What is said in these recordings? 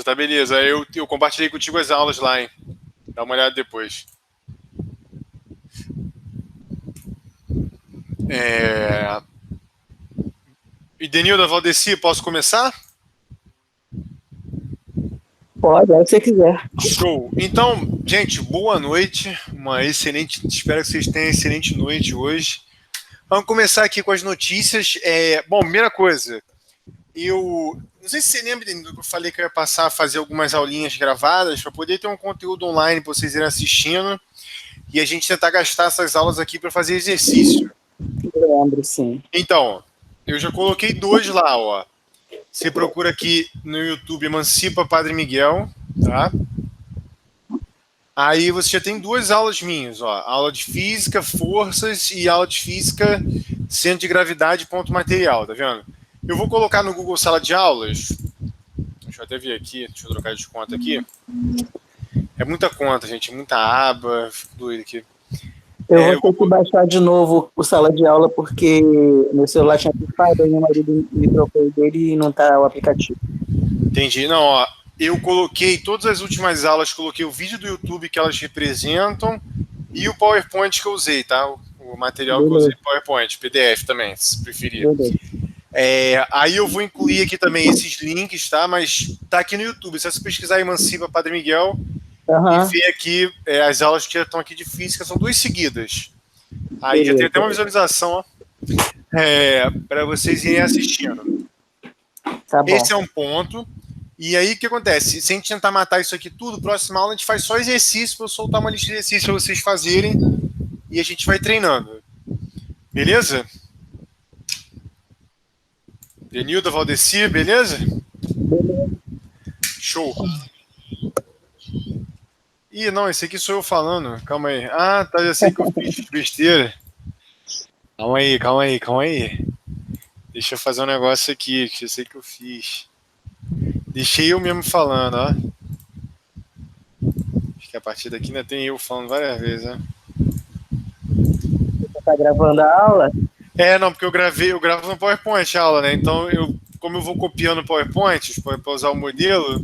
Tá beleza. Eu compartilhei contigo as aulas lá, hein? Dá uma olhada depois. E Denilda, Valdeci, posso começar? Pode, se você quiser. Show. Então, gente, boa noite. Espero que vocês tenham uma excelente noite hoje. Vamos começar aqui com as notícias. Bom, primeira coisa, eu não sei se você lembra que eu falei que eu ia passar a fazer algumas aulinhas gravadas para poder ter um conteúdo online para vocês irem assistindo e a gente tentar gastar essas aulas aqui para fazer exercício. Eu lembro, sim. Então, eu já coloquei 2 lá, ó. Você procura aqui no YouTube Emancipa Padre Miguel, tá? Aí você já tem 2 aulas minhas, ó. Aula de física, forças e aula de física, centro de gravidade, ponto material, tá vendo? Eu vou colocar no Google Sala de Aulas. Deixa eu até ver aqui, deixa eu trocar de conta aqui. É muita conta, gente, muita aba, fico doido aqui. Eu vou ter que baixar de novo o Sala de Aula porque meu celular tinha pifado, aí meu marido me trocou dele e não tá o aplicativo. Entendi. Não, ó, eu coloquei todas as últimas aulas, coloquei o vídeo do YouTube que elas representam e o PowerPoint que eu usei, tá? O material que eu usei, PowerPoint, PDF também, se preferir. Aí eu vou incluir aqui também esses links, tá? Mas tá aqui no YouTube. Se você pesquisar Emancipa Padre Miguel e ver aqui as aulas que estão aqui de física, são 2 seguidas. Aí já tem até uma visualização, ó, para vocês irem assistindo. Tá bom. Esse é um ponto. E aí o que acontece? Se a gente tentar matar isso aqui tudo, próxima aula a gente faz só exercício, para eu soltar uma lista de exercícios para vocês fazerem e a gente vai treinando. Beleza? Denilda, Valdeci, beleza? Beleza. Show. Ih, não, esse aqui sou eu falando. Calma aí. Ah, tá, já sei que eu fiz besteira. Calma aí. Deixa eu fazer um negócio aqui, que eu sei que eu fiz. Deixei eu mesmo falando, ó. Acho que a partir daqui ainda tem eu falando várias vezes, né? Você tá gravando a aula? Não, porque eu gravo no PowerPoint a aula, né? Então, como eu vou copiando o PowerPoint para usar o modelo,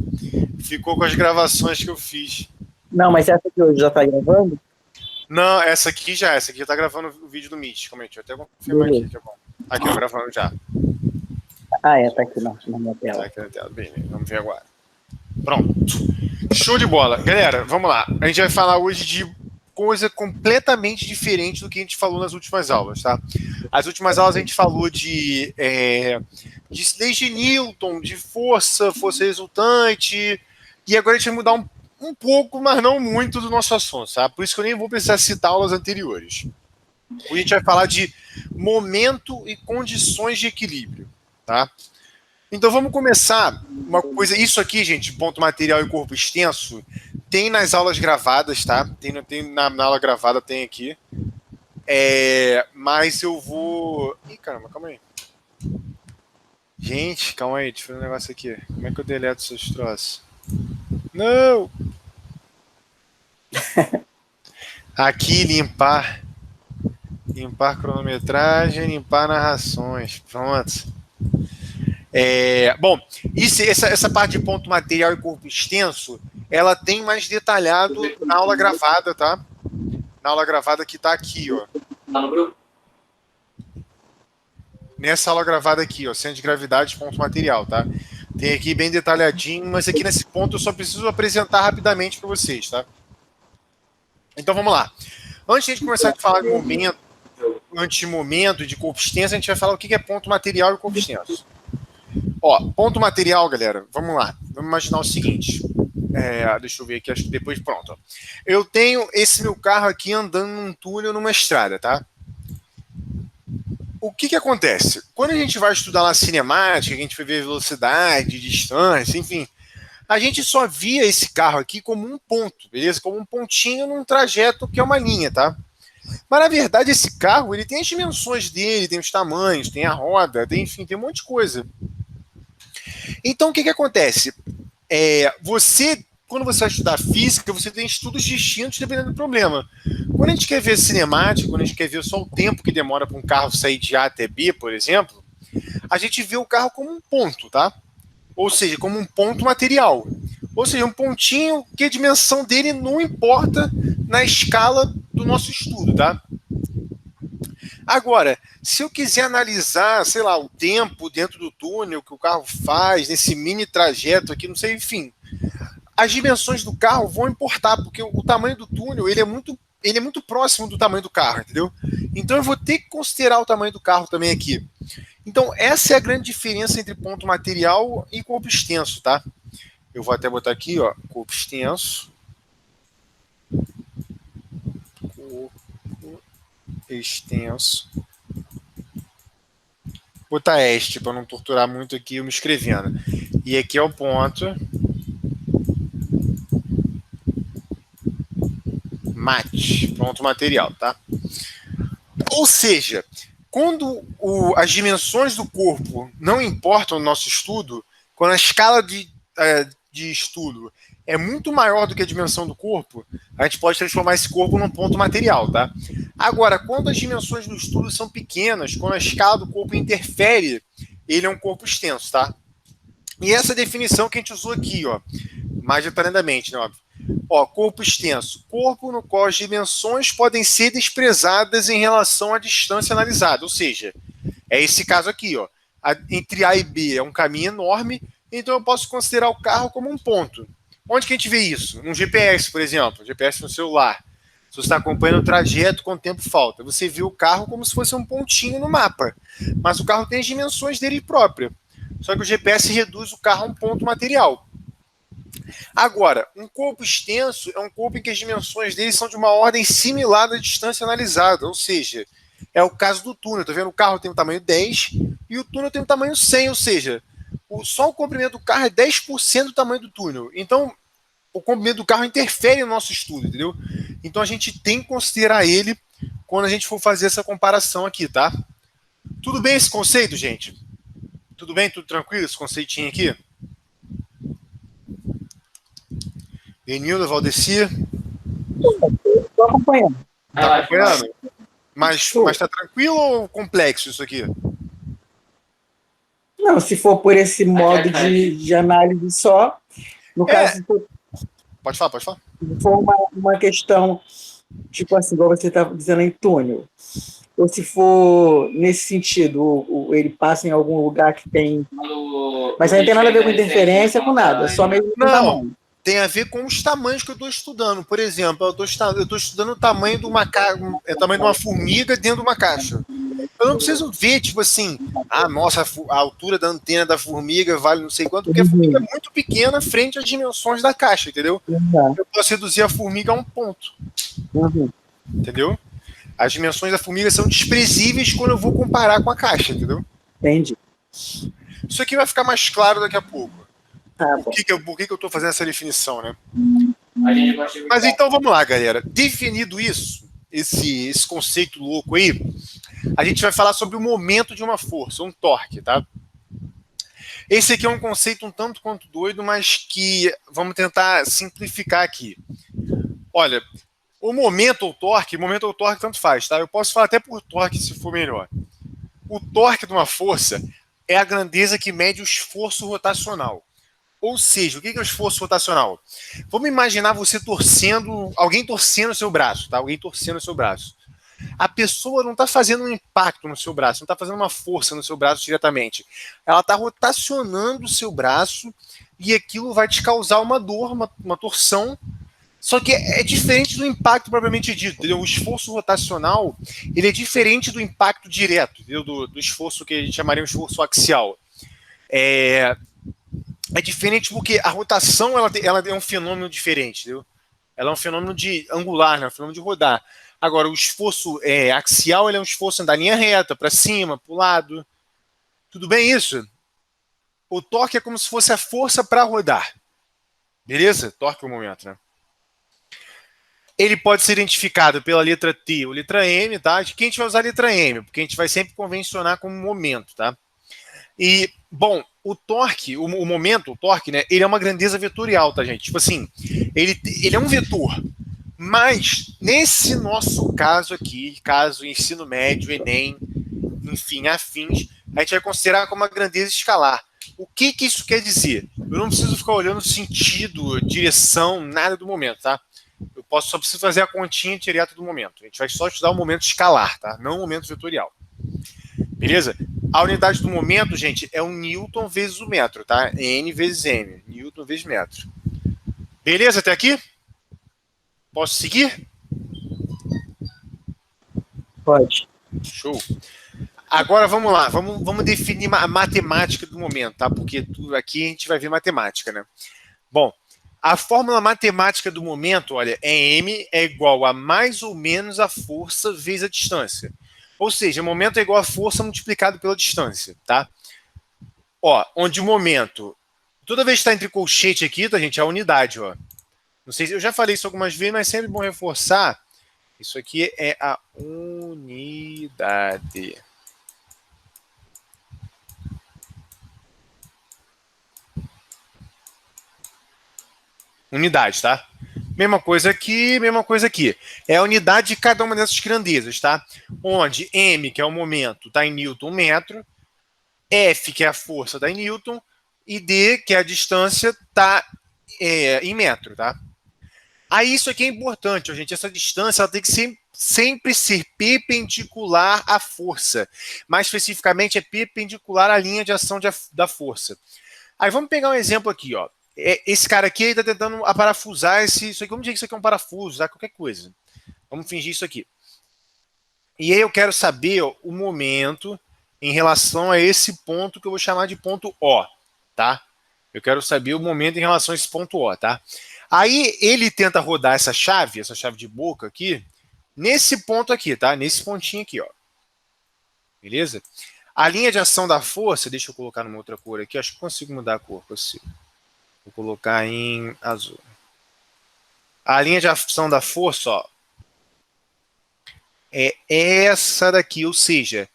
ficou com as gravações que eu fiz. Não, mas essa aqui hoje já tá gravando? Não, essa aqui já tá gravando o vídeo do Meet. Calma aí, deixa eu até confirmar aqui, que é bom. Aqui, ó, gravando já. Tá aqui na minha tela. Tá aqui na tela, bem, vamos ver agora. Pronto. Show de bola. Galera, vamos lá. A gente vai falar hoje de coisa completamente diferente do que a gente falou nas últimas aulas, tá? As últimas aulas a gente falou de leis de Newton, de força resultante, e agora a gente vai mudar um pouco, mas não muito do nosso assunto, tá? Por isso que eu nem vou precisar citar aulas anteriores. Hoje a gente vai falar de momento e condições de equilíbrio, tá? Então vamos começar uma coisa. Isso aqui, gente, ponto material e corpo extenso, tem nas aulas gravadas, tá? Tem na aula gravada, tem aqui. Mas eu vou. Ih, caramba, calma aí. Gente, calma aí, deixa eu fazer um negócio aqui. Como é que eu deleto esses troços? Não! Aqui, limpar. Limpar cronometragem, limpar narrações. Pronto. Bom, essa parte de ponto material e corpo extenso, ela tem mais detalhado na aula gravada, tá? Na aula gravada que tá aqui, ó. Tá no grupo? Nessa aula gravada aqui, ó, centro de gravidade, ponto material, tá? Tem aqui bem detalhadinho, mas aqui nesse ponto eu só preciso apresentar rapidamente para vocês, tá? Então vamos lá. Antes de a gente começar a falar de momento, antimomento e de corpo extenso, a gente vai falar o que é ponto material e corpo extenso. Ó, ponto material, galera, vamos lá. Vamos imaginar o seguinte. Deixa eu ver aqui, acho que depois, pronto. Ó. Eu tenho esse meu carro aqui andando num túnel, numa estrada, tá? O que acontece? Quando a gente vai estudar lá cinemática, a gente vai ver velocidade, distância, enfim, a gente só via esse carro aqui como um ponto, beleza? Como um pontinho num trajeto que é uma linha, tá? Mas, na verdade, esse carro, ele tem as dimensões dele, tem os tamanhos, tem a roda, enfim, tem um monte de coisa. Então, o que acontece? Quando você vai estudar física, você tem estudos distintos dependendo do problema. Quando a gente quer ver cinemática, quando a gente quer ver só o tempo que demora para um carro sair de A até B, por exemplo, a gente vê o carro como um ponto, tá? ou seja, como um ponto material. Ou seja, um pontinho que a dimensão dele não importa na escala do nosso estudo, tá? Agora, se eu quiser analisar, sei lá, o tempo dentro do túnel que o carro faz, nesse mini trajeto aqui, não sei, enfim, as dimensões do carro vão importar, porque o tamanho do túnel ele é muito próximo do tamanho do carro, entendeu? Então eu vou ter que considerar o tamanho do carro também aqui. Então essa é a grande diferença entre ponto material e corpo extenso, tá? Eu vou até botar aqui, ó, corpo extenso. Corpo extenso. Vou botar este para não torturar muito aqui eu me escrevendo. E aqui é o ponto mate, ponto material, tá? Ou seja, quando as dimensões do corpo não importam no nosso estudo, quando a escala de estudo é muito maior do que a dimensão do corpo, a gente pode transformar esse corpo num ponto material, tá? Agora, quando as dimensões do estudo são pequenas, quando a escala do corpo interfere, ele é um corpo extenso, tá? E essa definição que a gente usou aqui, ó, mais detalhadamente, né, óbvio. Ó, corpo extenso. Corpo no qual as dimensões podem ser desprezadas em relação à distância analisada. Ou seja, é esse caso aqui, ó. Entre A e B é um caminho enorme, então eu posso considerar o carro como um ponto. Onde que a gente vê isso? Um GPS, por exemplo. GPS no celular. Se você está acompanhando o trajeto, quanto tempo falta? Você vê o carro como se fosse um pontinho no mapa. Mas o carro tem as dimensões dele próprio. Só que o GPS reduz o carro a um ponto material. Agora, um corpo extenso é um corpo em que as dimensões dele são de uma ordem similar à distância analisada, ou seja, é o caso do túnel. Tá vendo? O carro tem o tamanho 10 e o túnel tem o tamanho 100, ou seja, só o comprimento do carro é 10% do tamanho do túnel. Então, o comprimento do carro interfere no nosso estudo, entendeu? Então, a gente tem que considerar ele quando a gente for fazer essa comparação aqui, tá? Tudo bem esse conceito, gente? Tudo bem? Tudo tranquilo esse conceitinho aqui? Denildo, Valdeci? Estou acompanhando. Tá acompanhando? Mas tá tranquilo ou complexo isso aqui? Não, se for por esse modo de análise só, no caso, Pode falar. se for uma questão, tipo assim, igual você está dizendo em túnel, ou se for nesse sentido, ele passa em algum lugar que tem... Mas aí não tem nada a ver com interferência, com nada, só mesmo com tamanho. Tem a ver com os tamanhos que eu estou estudando. Por exemplo, eu estou estudando o tamanho de uma formiga dentro de uma caixa. Eu não preciso ver, tipo assim, nossa, a altura da antena da formiga vale não sei quanto, porque a formiga é muito pequena frente às dimensões da caixa, entendeu? Eu posso reduzir a formiga a um ponto. Entendeu? As dimensões da formiga são desprezíveis quando eu vou comparar com a caixa, entendeu? Entendi. Isso aqui vai ficar mais claro daqui a pouco. Por que eu estou fazendo essa definição, né? Mas então vamos lá, galera. Definido isso, esse conceito louco aí, a gente vai falar sobre o momento de uma força, um torque, tá? Esse aqui é um conceito um tanto quanto doido, mas que vamos tentar simplificar aqui. Olha, o momento ou torque tanto faz, tá? Eu posso falar até por torque se for melhor. O torque de uma força é a grandeza que mede o esforço rotacional. Ou seja, o que é o esforço rotacional? Vamos imaginar você alguém torcendo o seu braço, tá? Alguém torcendo o seu braço. A pessoa não está fazendo um impacto no seu braço, não está fazendo uma força no seu braço diretamente. Ela está rotacionando o seu braço e aquilo vai te causar uma dor, uma torção. Só que é diferente do impacto propriamente dito, entendeu? O esforço rotacional, ele é diferente do impacto direto, entendeu? Do esforço que a gente chamaria de esforço axial. É diferente porque a rotação ela é um fenômeno diferente, entendeu? Ela é um fenômeno de angular, né? Um fenômeno de rodar. Agora, o esforço axial ele é um esforço da linha reta, para cima, para o lado. Tudo bem isso? O torque é como se fosse a força para rodar. Beleza? Torque é o momento, né? Ele pode ser identificado pela letra T ou letra M, tá? De quem a gente vai usar a letra M, porque a gente vai sempre convencionar como momento, tá? E, bom, o torque, o momento, o torque, né? Ele é uma grandeza vetorial, tá, gente? Tipo assim, ele é um vetor. Mas, nesse nosso caso aqui, caso ensino médio, Enem, enfim, afins, a gente vai considerar como uma grandeza escalar. O que isso quer dizer? Eu não preciso ficar olhando sentido, direção, nada do momento, tá? Eu só preciso fazer a continha direta do momento. A gente vai só estudar o momento escalar, tá? Não o momento vetorial. Beleza? A unidade do momento, gente, é o Newton vezes o metro, tá? N vezes M. Newton vezes metro. Beleza até aqui? Posso seguir? Pode. Show. Agora vamos lá, vamos definir a matemática do momento, tá? Porque aqui a gente vai ver matemática, né? Bom, a fórmula matemática do momento, olha, é M é igual a mais ou menos a força vezes a distância. Ou seja, o momento é igual a força multiplicado pela distância, tá? Ó, onde o momento, toda vez que está entre colchete aqui, tá, gente, é a unidade, ó. Não sei se eu já falei isso algumas vezes, mas é sempre bom reforçar. Isso aqui é a unidade. Unidade, tá? Mesma coisa aqui, mesma coisa aqui. É a unidade de cada uma dessas grandezas, tá? Onde M, que é o momento, está em Newton metro, F, que é a força, está em Newton, e D, que é a distância, está em metro, tá? Aí isso aqui é importante, gente. Essa distância ela tem que sempre ser perpendicular à força. Mais especificamente, é perpendicular à linha de ação da força. Aí vamos pegar um exemplo aqui, ó. Esse cara aqui está tentando aparafusar isso aqui. Vamos dizer que isso aqui é um parafuso, tá? Qualquer coisa. Vamos fingir isso aqui. E aí eu quero saber ó, o momento em relação a esse ponto que eu vou chamar de ponto O, tá? Eu quero saber o momento em relação a esse ponto O, tá? Aí ele tenta rodar essa chave de boca aqui, nesse ponto aqui, tá? Nesse pontinho aqui, ó. Beleza? A linha de ação da força, deixa eu colocar numa outra cor aqui, acho que consigo mudar a cor, consigo. Vou colocar em azul. A linha de ação da força, ó, é essa daqui, ou seja,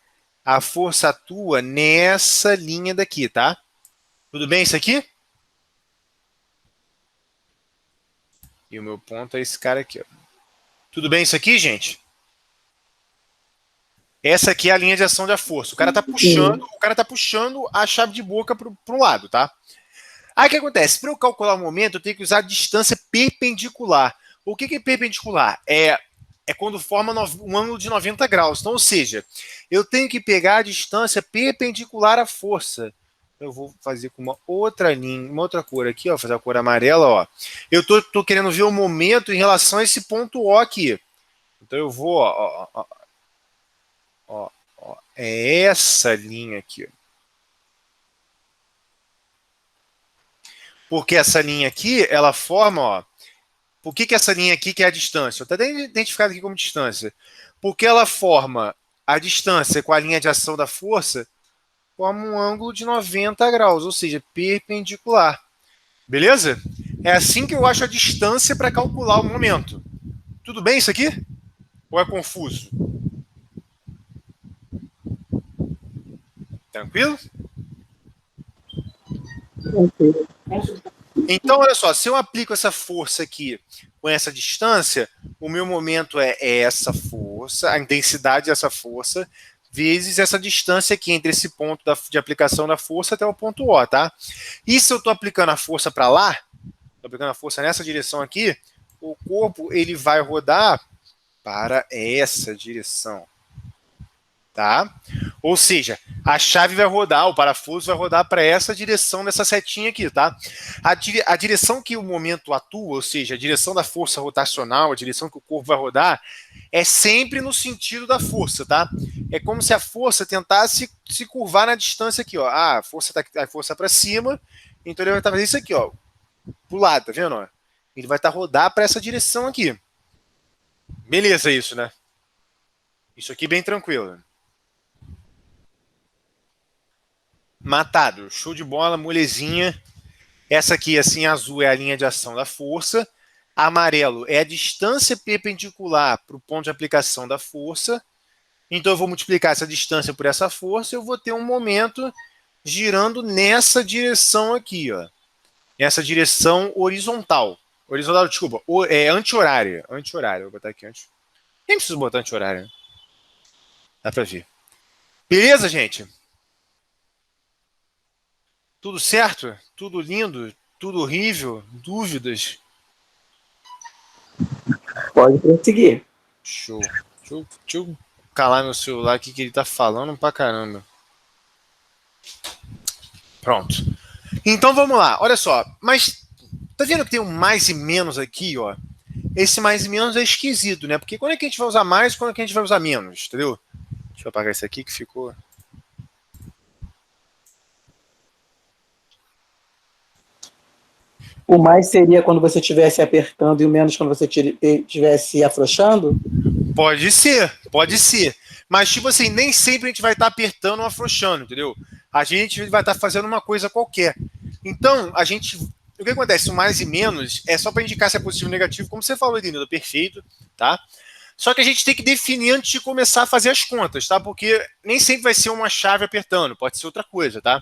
a força atua nessa linha daqui, tá? Tudo bem isso aqui? E o meu ponto é esse cara aqui, ó. Tudo bem isso aqui, gente? Essa aqui é a linha de ação da força. O cara tá puxando a chave de boca para um lado, tá? Aí o que acontece? Para eu calcular o momento, eu tenho que usar a distância perpendicular. O que é perpendicular? É quando forma um ângulo de 90 graus. Então, ou seja, eu tenho que pegar a distância perpendicular à força. Eu vou fazer com uma outra linha, uma outra cor aqui, ó, fazer a cor amarela, ó. Eu tô querendo ver o momento em relação a esse ponto O aqui. Então eu vou, ó, é essa linha aqui, ó. Porque essa linha aqui, ela forma, ó. Por que essa linha aqui que é a distância? Está identificado aqui como distância. Porque ela forma a distância com a linha de ação da força, forma um ângulo de 90 graus, ou seja, perpendicular. Beleza? É assim que eu acho a distância para calcular o momento. Tudo bem isso aqui? Ou é confuso? Tranquilo? Tranquilo. Então, olha só, se eu aplico essa força aqui com essa distância, o meu momento é essa força, a intensidade dessa força, vezes essa distância aqui entre esse ponto de aplicação da força até o ponto O, tá? E se eu estou aplicando a força para lá, estou aplicando a força nessa direção aqui, o corpo ele vai rodar para essa direção, tá? Ou seja, a chave vai rodar, o parafuso vai rodar para essa direção dessa setinha aqui, tá? A direção que o momento atua, ou seja, a direção da força rotacional, a direção que o corpo vai rodar, é sempre no sentido da força, tá? É como se a força tentasse se curvar na distância aqui, ó. Ah, a força para cima, então ele vai estar fazendo isso aqui, ó, pro lado, tá vendo? Ele vai estar rodar para essa direção aqui. Beleza isso, né? Isso aqui bem tranquilo. Matado, show de bola, molezinha. Essa aqui, assim, azul é a linha de ação da força. Amarelo é a distância perpendicular para o ponto de aplicação da força. Então eu vou multiplicar essa distância por essa força e eu vou ter um momento girando nessa direção aqui, ó. Nessa direção horizontal. Horizontal, desculpa, é anti-horária. Anti-horária, vou botar aqui antes. Nem preciso botar anti-horária. Dá para ver. Beleza, gente? Tudo certo? Tudo lindo? Tudo horrível? Dúvidas? Pode prosseguir. Show. Deixa eu calar meu celular aqui que ele tá falando pra caramba. Pronto. Então vamos lá, olha só. Mas tá vendo que tem um mais e menos aqui, ó? Esse mais e menos é esquisito, né? Porque quando é que a gente vai usar mais e quando é que a gente vai usar menos, entendeu? Deixa eu apagar isso aqui que ficou. O mais seria quando você estivesse apertando e o menos quando você estivesse afrouxando? Pode ser. Mas, tipo assim, nem sempre a gente vai estar apertando ou afrouxando, entendeu? A gente vai estar fazendo uma coisa qualquer. Então, a gente. O que acontece? O mais e menos é só para indicar se é positivo ou negativo, como você falou, Danilo, perfeito, tá? Só que a gente tem que definir antes de começar a fazer as contas, tá? Porque nem sempre vai ser uma chave apertando, pode ser outra coisa, tá?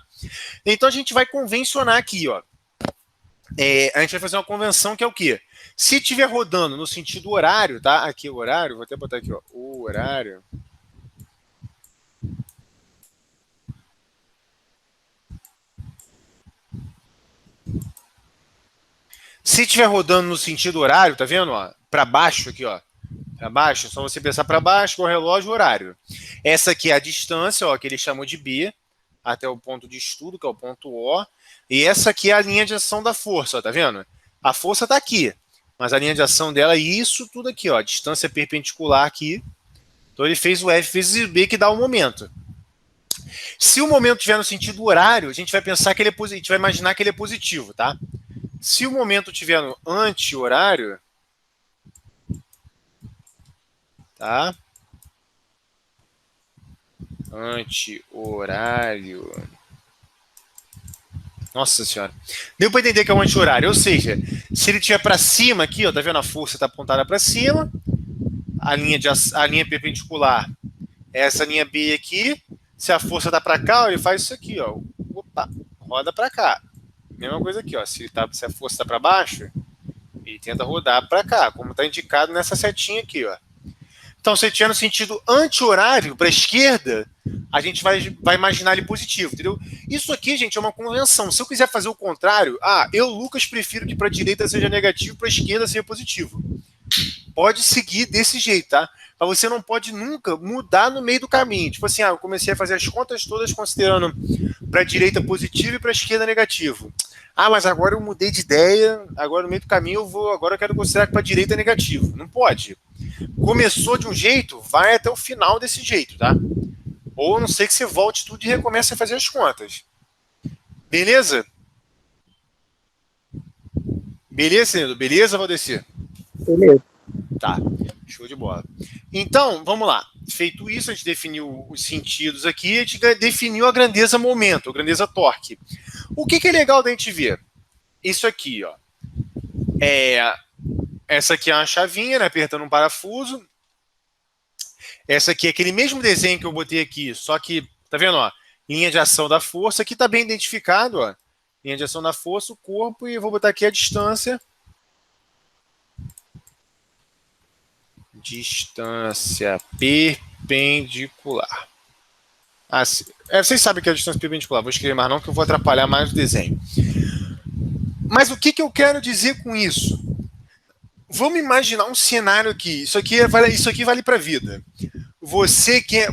Então a gente vai convencionar aqui, ó. A gente vai fazer uma convenção que é o quê? Se estiver rodando no sentido horário, tá? Aqui o horário, vou até botar aqui, ó. O horário. Se estiver rodando no sentido horário, tá vendo? Para baixo aqui, ó. Para baixo, só você pensar para baixo com o relógio horário. Essa aqui é a distância, ó, que ele chamou de B, até o ponto de estudo, que é o ponto O. E essa aqui é a linha de ação da força, ó, tá vendo? A força está aqui, mas a linha de ação dela é isso tudo aqui, ó, distância perpendicular aqui. Então ele fez o F vezes o B, que dá o momento. Se o momento estiver no sentido horário, a gente vai pensar que ele é positivo, a gente vai imaginar que ele é positivo, tá? Se o momento estiver no anti-horário, tá? Anti-horário. Nossa senhora. Deu para entender que é um anti-horário. Ou seja, se ele estiver para cima aqui, ó, tá vendo? A força está apontada para cima. A linha perpendicular é essa linha B aqui. Se a força está para cá, ele faz isso aqui, ó. Opa, roda para cá. Mesma coisa aqui, ó. Se a força está para baixo, ele tenta rodar para cá, como está indicado nessa setinha aqui, ó. Então, se ele tiver no sentido anti-horário, para a esquerda, a gente vai imaginar ele positivo, entendeu? Isso aqui, gente, é uma convenção. Se eu quiser fazer o contrário, eu, Lucas, prefiro que para a direita seja negativo, para a esquerda seja positivo. Pode seguir desse jeito, tá? Mas você não pode nunca mudar no meio do caminho. Tipo assim, eu comecei a fazer as contas todas considerando para a direita positivo e para a esquerda negativo. Mas agora eu mudei de ideia, agora no meio do caminho agora eu quero considerar que para a direita é negativo. Não pode. Começou de um jeito, vai até o final desse jeito, tá? Ou a não ser que você volte tudo e recomece a fazer as contas. Beleza? Beleza, Nilo? Beleza, Valdecir? Beleza. Tá, show de bola. Então, vamos lá. Feito isso, a gente definiu os sentidos aqui, a gente definiu a grandeza momento, a grandeza torque. O que é legal da gente ver? Isso aqui, ó. Essa aqui é uma chavinha, né, apertando um parafuso. Essa aqui é aquele mesmo desenho que eu botei aqui, só que, tá vendo, ó? Linha de ação da força, aqui tá bem identificado, ó. Linha de ação da força, o corpo, e eu vou botar aqui a distância. Distância perpendicular. Vocês sabem que é a distância perpendicular, vou escrever mais não, que eu vou atrapalhar mais o desenho. Mas o que eu quero dizer com isso? Vamos imaginar um cenário aqui. Isso aqui vale para a vida. Você quer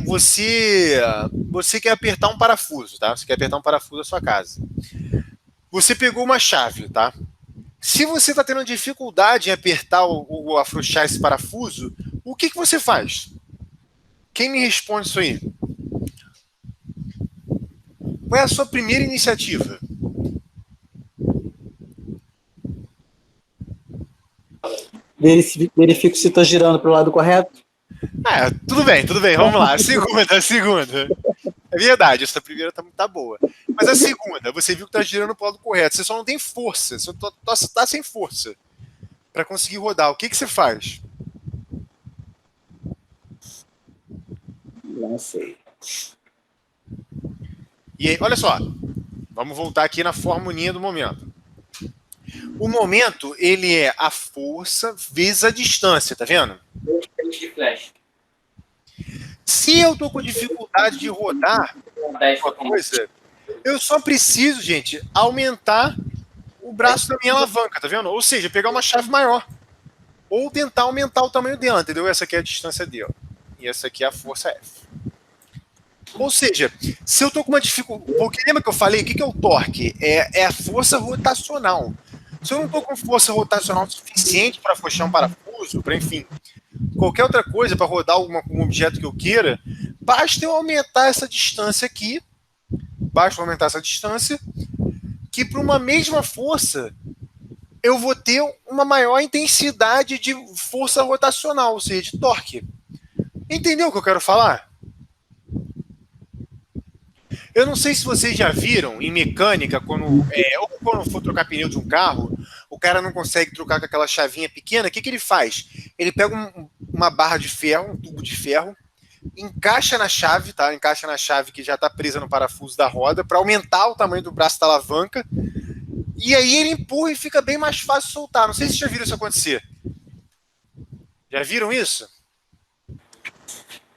apertar um parafuso, tá? Você quer apertar um parafuso da sua casa. Você pegou uma chave, tá? Se você está tendo dificuldade em apertar ou afrouxar esse parafuso, o que você faz? Quem me responde isso aí? Qual é a sua primeira iniciativa? Verifico se estou girando para o lado correto. Tudo bem, vamos lá. A segunda. É verdade, essa primeira tá boa. Mas a segunda, você viu que tá girando pro lado correto, você só não tem força, você tá sem força para conseguir rodar. O que você faz? Não sei. E aí, olha só, vamos voltar aqui na formulinha do momento. O momento, ele é a força vezes a distância, tá vendo? De flash. Se eu tô com dificuldade de rodar uma coisa, Eu só preciso, gente, aumentar o braço da minha alavanca, tá vendo? Ou seja, pegar uma chave maior. Ou tentar aumentar o tamanho dela, entendeu? Essa aqui é a distância D, ó. E essa aqui é a força F. Ou seja, se eu tô com uma dificuldade... Porque lembra que eu falei? O que é o torque? É a força rotacional. Se eu não tô com força rotacional suficiente para afrouxar um parafuso, para enfim, qualquer outra coisa, para rodar um objeto que eu queira, basta eu aumentar essa distância aqui, que para uma mesma força eu vou ter uma maior intensidade de força rotacional, ou seja, de torque. Entendeu o que eu quero falar? Eu não sei se vocês já viram em mecânica, ou quando for trocar pneu de um carro, o cara não consegue trocar com aquela chavinha pequena, o que ele faz? Ele pega uma barra de ferro, um tubo de ferro, encaixa na chave, tá? Encaixa na chave que já está presa no parafuso da roda, para aumentar o tamanho do braço da alavanca, e aí ele empurra e fica bem mais fácil soltar. Não sei se vocês já viram isso acontecer. Já viram isso?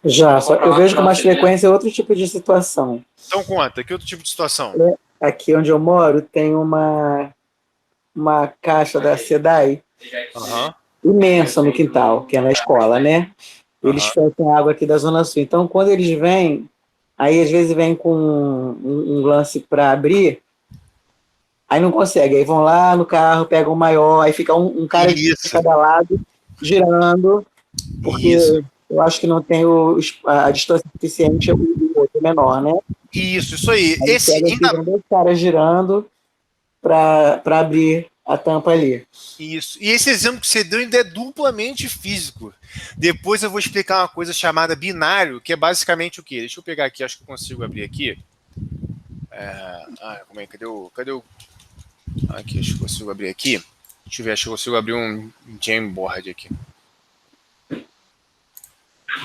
Já, só eu vejo com mais frequência outro tipo de situação. Então conta, que outro tipo de situação? Aqui onde eu moro tem uma caixa da SEDAI imensa no quintal, que é na escola, né? Eles fecham água aqui da Zona Sul. Então, quando eles vêm, aí às vezes vêm com um lance para abrir, aí não consegue. Aí vão lá no carro, pegam o maior, aí fica um cara de cada lado girando, porque eu acho que não tem a distância suficiente, o outro menor, né? Isso aí. Ficam dois caras girando para abrir a tampa ali. Isso. E esse exemplo que você deu ainda é duplamente físico. Depois eu vou explicar uma coisa chamada binário, que é basicamente o quê? Deixa eu pegar aqui, acho que eu consigo abrir aqui. Como é? Cadê o... Aqui, acho que eu consigo abrir aqui. Deixa eu ver, acho que eu consigo abrir um Jamboard aqui.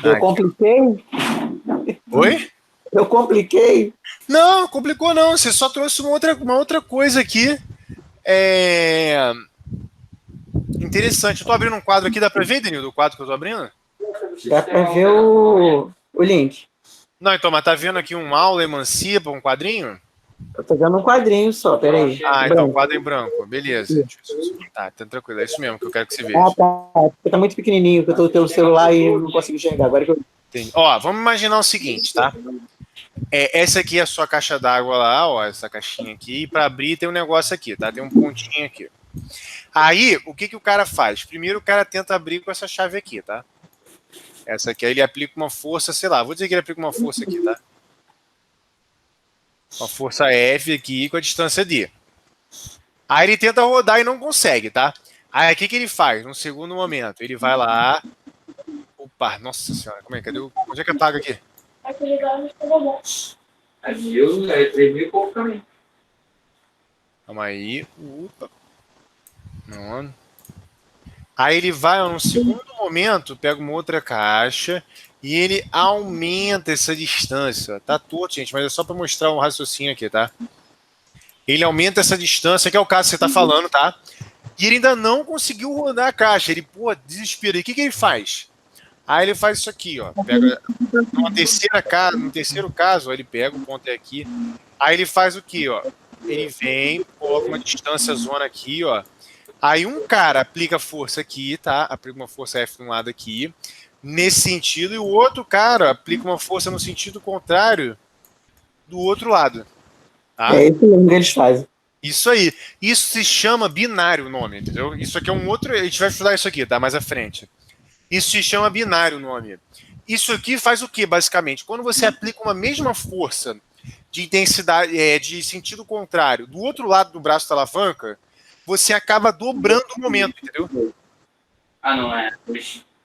Eu compliquei? Oi? Eu compliquei? Não, complicou não. Você só trouxe uma outra coisa aqui. Interessante. Eu tô abrindo um quadro aqui. Dá pra ver, Denildo, o quadro que eu tô abrindo? Dá pra ver o link. Não, então, mas tá vendo aqui um aula emancipa, um quadrinho? Eu tô vendo um quadrinho só, peraí. Então, quadro em branco. Beleza. Tá tranquilo. É isso mesmo que eu quero que você veja. Tá. Tá muito pequenininho, que eu tô pelo celular e não consigo enxergar. Agora que eu... Ó, vamos imaginar o seguinte, tá? Essa aqui é a sua caixa d'água lá, ó, essa caixinha aqui. E para abrir tem um negócio aqui, tá? Tem um pontinho aqui. Aí, o que o cara faz? Primeiro o cara tenta abrir com essa chave aqui, tá? Essa aqui, aí ele aplica uma força, sei lá, vou dizer que ele aplica uma força aqui, tá? Uma força F aqui com a distância D. Aí ele tenta rodar e não consegue, tá? Aí o que ele faz? No segundo momento, ele vai lá... Opa, nossa senhora, como é? Cadê o... Onde é que apaga aqui? Aquele lugar não ficou bom. Aqui eu 3.000 e pouco também. Calma aí. Opa. Não. Aí ele vai, ó, no segundo momento, pega uma outra caixa e ele aumenta essa distância. Tá torto, gente, mas é só para mostrar um raciocínio aqui, tá? Ele aumenta essa distância, que é o caso que você tá falando, tá? E ele ainda não conseguiu rodar a caixa. Ele, pô, desespero. E o que ele faz? Aí ele faz isso aqui, ó. Pega no terceiro caso, ele pega o ponto é aqui. Aí ele faz o quê, ó? Ele vem, coloca uma distância zona aqui, ó. Aí um cara aplica força aqui, tá? Aplica uma força F de um lado aqui, nesse sentido, e o outro cara aplica uma força no sentido contrário do outro lado. Tá? É isso mesmo que eles fazem. Isso aí. Isso se chama binário o nome, entendeu? Isso aqui é um outro... A gente vai estudar isso aqui, tá? Mais à frente. Isso se chama binário o nome. Isso aqui faz o que, basicamente? Quando você aplica uma mesma força de intensidade, de sentido contrário, do outro lado do braço da alavanca, você acaba dobrando o momento, entendeu? Não é.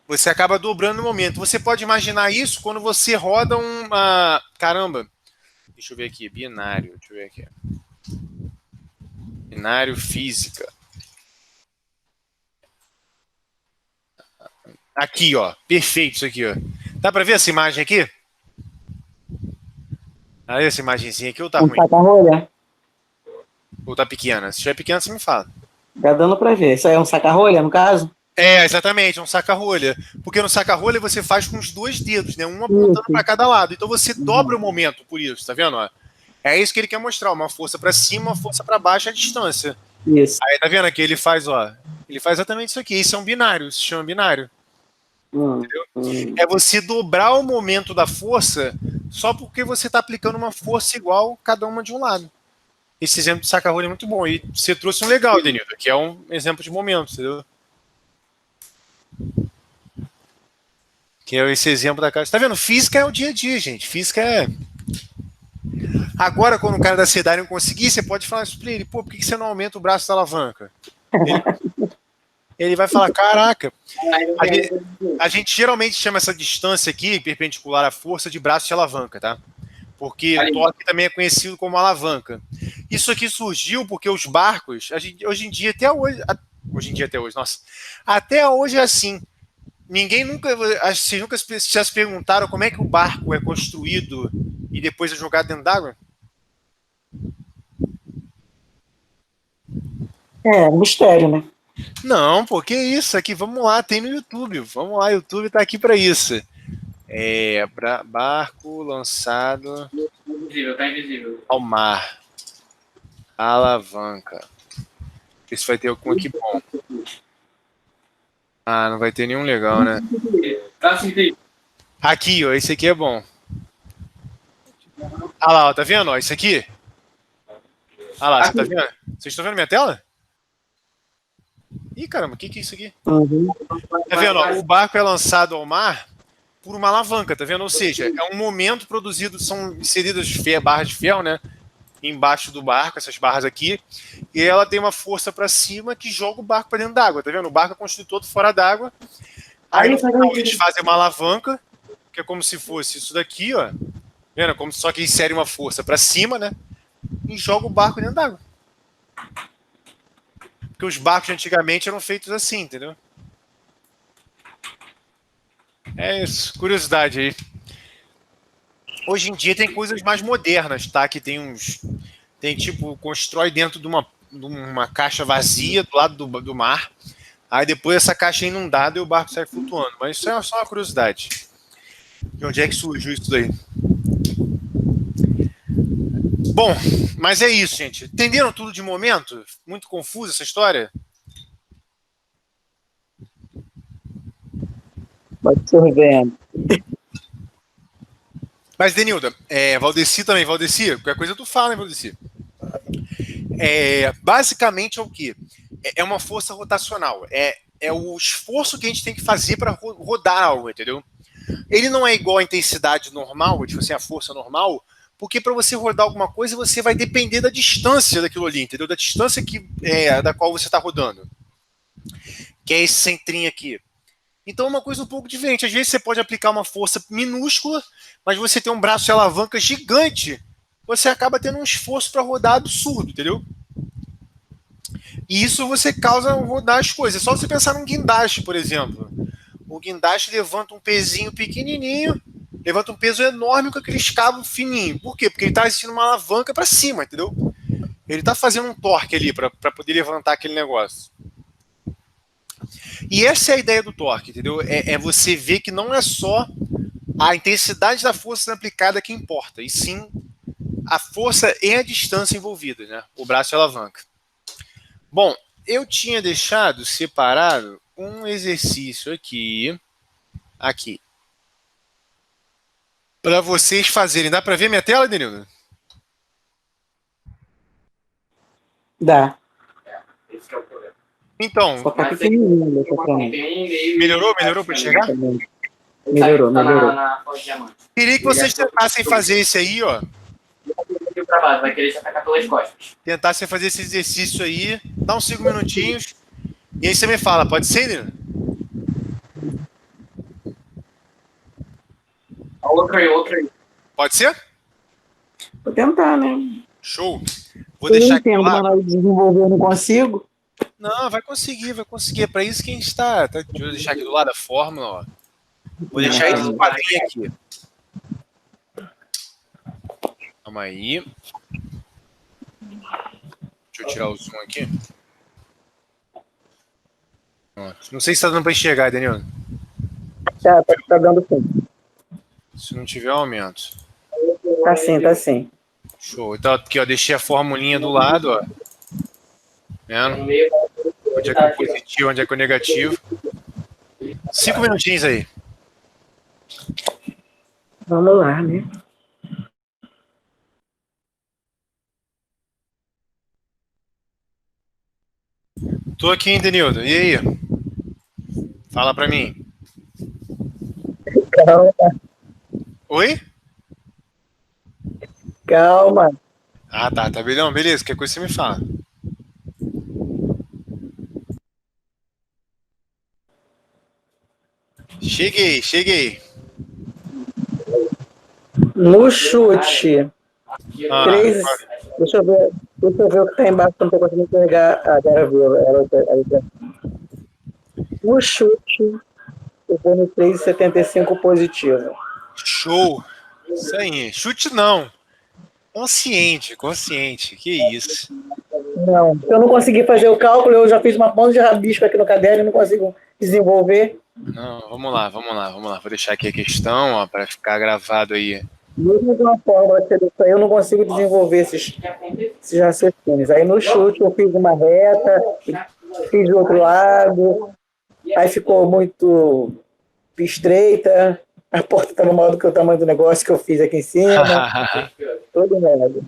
Você acaba dobrando o momento. Você pode imaginar isso quando você roda uma... Caramba. Deixa eu ver aqui. Binário. Deixa eu ver aqui. Binário física. Aqui, ó. Perfeito isso aqui, ó. Dá pra ver essa imagem aqui? Olha essa imagenzinha aqui ou tá ruim? Saca-rolha? Ou tá pequena? Se estiver pequena, você me fala. Tá dando pra ver. Isso aí é um saca-rolha, no caso? Exatamente, é um saca-rolha. Porque no saca-rolha você faz com os dois dedos, né? Um apontando para cada lado. Então você dobra o momento por isso, tá vendo? Ó? É isso que ele quer mostrar, uma força para cima, uma força para baixo, a distância. Isso. Aí tá vendo aqui, ele faz, ó, ele faz exatamente isso aqui, isso é um binário, isso se chama binário. É você dobrar o momento da força só porque você está aplicando uma força igual cada uma de um lado. Esse exemplo de saca-rolha é muito bom. E você trouxe um legal, Denildo, que é um exemplo de momento, entendeu? Que é esse exemplo da casa. Tá vendo? Física é o dia a dia, gente. Física é. Agora, quando o cara da cidade não conseguir, você pode falar isso pra ele: pô, por que você não aumenta o braço da alavanca? Ele vai falar: caraca. A gente geralmente chama essa distância aqui, perpendicular à força, de braço de alavanca, tá? Porque o torque também é conhecido como alavanca. Isso aqui surgiu porque os barcos, hoje em dia até hoje, nossa, até hoje é assim. Ninguém nunca, vocês nunca já se perguntaram como é que o barco é construído e depois é jogado dentro d'água? É um mistério, né? Não, pô, que isso? Aqui, vamos lá, tem no YouTube. Vamos lá, o YouTube tá aqui para isso. Barco lançado Tá invisível. ao mar. Alavanca. Esse vai ter algum aqui bom. Ah, não vai ter nenhum legal, né? Tá sim, tem. Aqui, ó, esse aqui é bom. Ah lá, ó, tá vendo? Ó, esse aqui. Ah lá, você tá vendo? Vocês estão vendo minha tela? Ih, caramba, o que é isso aqui? Tá vendo? Ó, o barco é lançado ao mar por uma alavanca, tá vendo? Ou seja, é um momento produzido, são inseridas barras de ferro, né? Embaixo do barco, essas barras aqui, e ela tem uma força para cima que joga o barco para dentro d'água, tá vendo? O barco é construído todo fora d'água. Aí no final eles fazem uma alavanca, que é como se fosse isso daqui, ó. Vendo? Como só que insere uma força para cima, né? E joga o barco dentro d'água. Porque os barcos antigamente eram feitos assim, entendeu? É isso, curiosidade aí. Hoje em dia tem coisas mais modernas, tá? Que tem tipo, constrói dentro de uma caixa vazia do lado do mar. Aí depois essa caixa é inundada e o barco sai flutuando. Mas isso é só uma curiosidade. De onde é que surgiu isso daí? Bom, mas é isso, gente. Entenderam tudo de momento? Muito confusa essa história? Vai absorvendo. Mas, Denilda, Valdeci também, Valdeci, qualquer coisa tu fala, hein, Valdeci? Basicamente é o quê? É uma força rotacional. É o esforço que a gente tem que fazer para rodar algo, entendeu? Ele não é igual à intensidade normal, tipo assim, a força normal, porque para você rodar alguma coisa, você vai depender da distância daquilo ali, entendeu? Da distância da qual você está rodando. Que é esse centrinho aqui. Então é uma coisa um pouco diferente. Às vezes você pode aplicar uma força minúscula, mas você tem um braço de alavanca gigante, você acaba tendo um esforço para rodar absurdo, entendeu? E isso você causa rodar as coisas. É só você pensar num guindaste, por exemplo. O guindaste levanta um pezinho pequenininho, levanta um peso enorme com aquele cabos fininho. Por quê? Porque ele está existindo uma alavanca para cima, entendeu? Ele está fazendo um torque ali para poder levantar aquele negócio. E essa é a ideia do torque, entendeu? É você ver que não é só a intensidade da força aplicada que importa, e sim a força e a distância envolvida, né? O braço e a alavanca. Bom, eu tinha deixado separado um exercício aqui, para vocês fazerem. Dá para ver minha tela, Denildo? Dá. Esse é o problema. Então, Só tá pequenininho. melhorou para enxergar? Melhorou. Na fonte de diamante. Queria que vocês tentassem fazer esse aí, ó. O trabalho vai querer se atacar pelas costas. Tentassem fazer esse exercício aí, dá uns 5 minutinhos, e aí você me fala, pode ser, Denildo? Outra aí. Pode ser? Vou tentar, né? Show. Vou Eu deixar aqui entendo, lá. mas na hora de desenvolver eu não consigo. Não, vai conseguir. É para isso que a gente está. Deixa eu deixar aqui do lado da fórmula, ó. Vou deixar ele no quadrinho aqui. Calma aí. Deixa eu tirar o zoom aqui. Não sei se está dando para enxergar, Daniel. Tá dando sim. Se não tiver, eu aumento. Tá sim. Show. Então aqui, ó, deixei a formulinha do lado, ó. Vendo? No meio. Onde é que é o positivo, onde é que é o negativo. 5 minutinhos aí. Vamos lá, né? Tô aqui, hein, Denildo. E aí? Fala pra mim. Calma, Oi? calma. Ah, tá. Tá bem. Não, beleza. Que coisa você me fala. Cheguei. No chute, Ah, 3. Deixa eu ver o que tá embaixo, que eu não tô conseguindo pegar. Ah, agora viu. No chute, eu vou no 3,75 positivo. show. Isso aí. Chute não. Consciente. Que isso. Não, eu não consegui fazer o cálculo, eu já fiz uma ponta de rabisco aqui no caderno e não consigo desenvolver. Não, vamos lá. Vou deixar aqui a questão, ó, para ficar gravado aí. Mesmo de uma forma, eu não consigo desenvolver esses raciocínios. Aí no chute eu fiz uma reta, fiz do outro lado, aí ficou muito estreita, a porta estava maior do que o tamanho do negócio que eu fiz aqui em cima. Todo errado.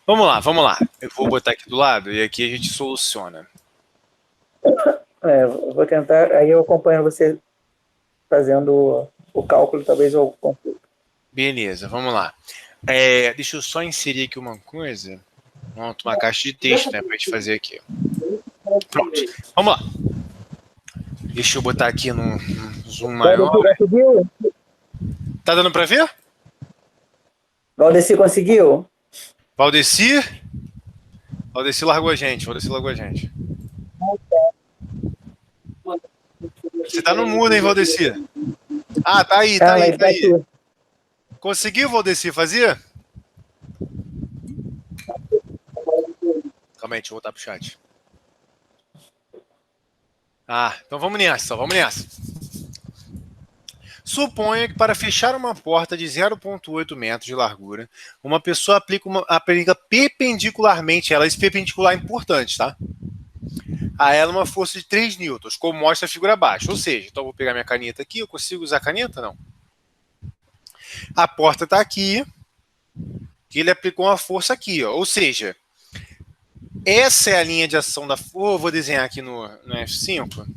Vamos lá. Eu vou botar aqui do lado e aqui a gente soluciona. Eu vou tentar, aí eu acompanho você fazendo o cálculo, talvez eu consiga. Beleza, vamos lá. Deixa eu só inserir aqui uma coisa. Uma caixa de texto, né, pra gente fazer aqui. Pronto, vamos lá. Deixa eu botar aqui no zoom maior. Conseguiu? Tá dando pra ver? Valdeci conseguiu? Valdeci largou a gente. Você tá no mudo, hein, Valdeci? Ah, tá aí. Conseguiu, Valdeci, fazer? Calma aí, deixa eu voltar pro chat. Então vamos nessa. Suponha que para fechar uma porta de 0,8 metros de largura, uma pessoa aplica perpendicularmente, esse perpendicular é importante, tá? A ela uma força de 3 newtons, como mostra a figura abaixo. Ou seja, então eu vou pegar minha caneta aqui, eu consigo usar a caneta? Não. A porta está aqui, que ele aplicou uma força aqui, ó. Ou seja, essa é a linha de ação da força. Vou desenhar aqui no F5.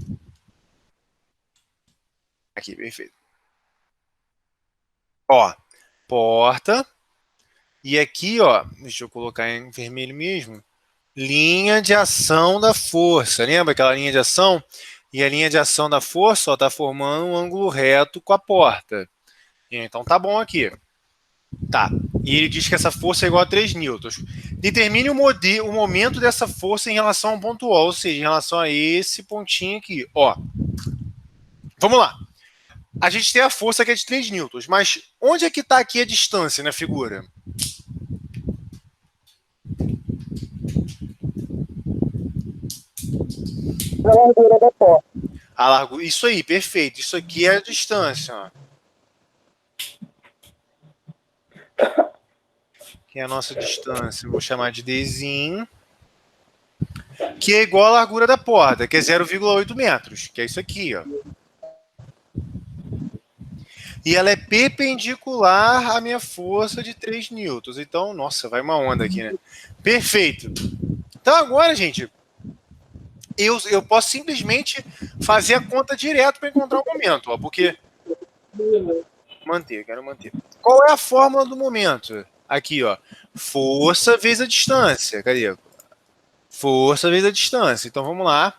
Aqui, perfeito. Ó, porta. E aqui, ó, deixa eu colocar em vermelho mesmo. Linha de ação da força. Lembra aquela linha de ação? E a linha de ação da força está formando um ângulo reto com a porta. Então tá bom aqui. Tá. E ele diz que essa força é igual a 3 newtons. Determine o momento dessa força em relação a um ponto O, ou seja, em relação a esse pontinho aqui. Ó. Vamos lá. A gente tem a força que é de 3 newtons, mas onde é que está aqui a distância na figura? A largura da porta. Isso aí, perfeito. Isso aqui é a distância. Ó. Que é a nossa distância. Vou chamar de Dzinho. Que é igual à largura da porta, que é 0,8 metros. Que é isso aqui, ó. E ela é perpendicular à minha força de 3 newtons. Então, nossa, vai uma onda aqui, né? Perfeito. Então agora, gente, eu posso simplesmente fazer a conta direto para encontrar o momento, ó, porque... Quero manter. Qual é a fórmula do momento? Aqui, ó. Força vezes a distância. Cadê? Força vezes a distância. Então, vamos lá.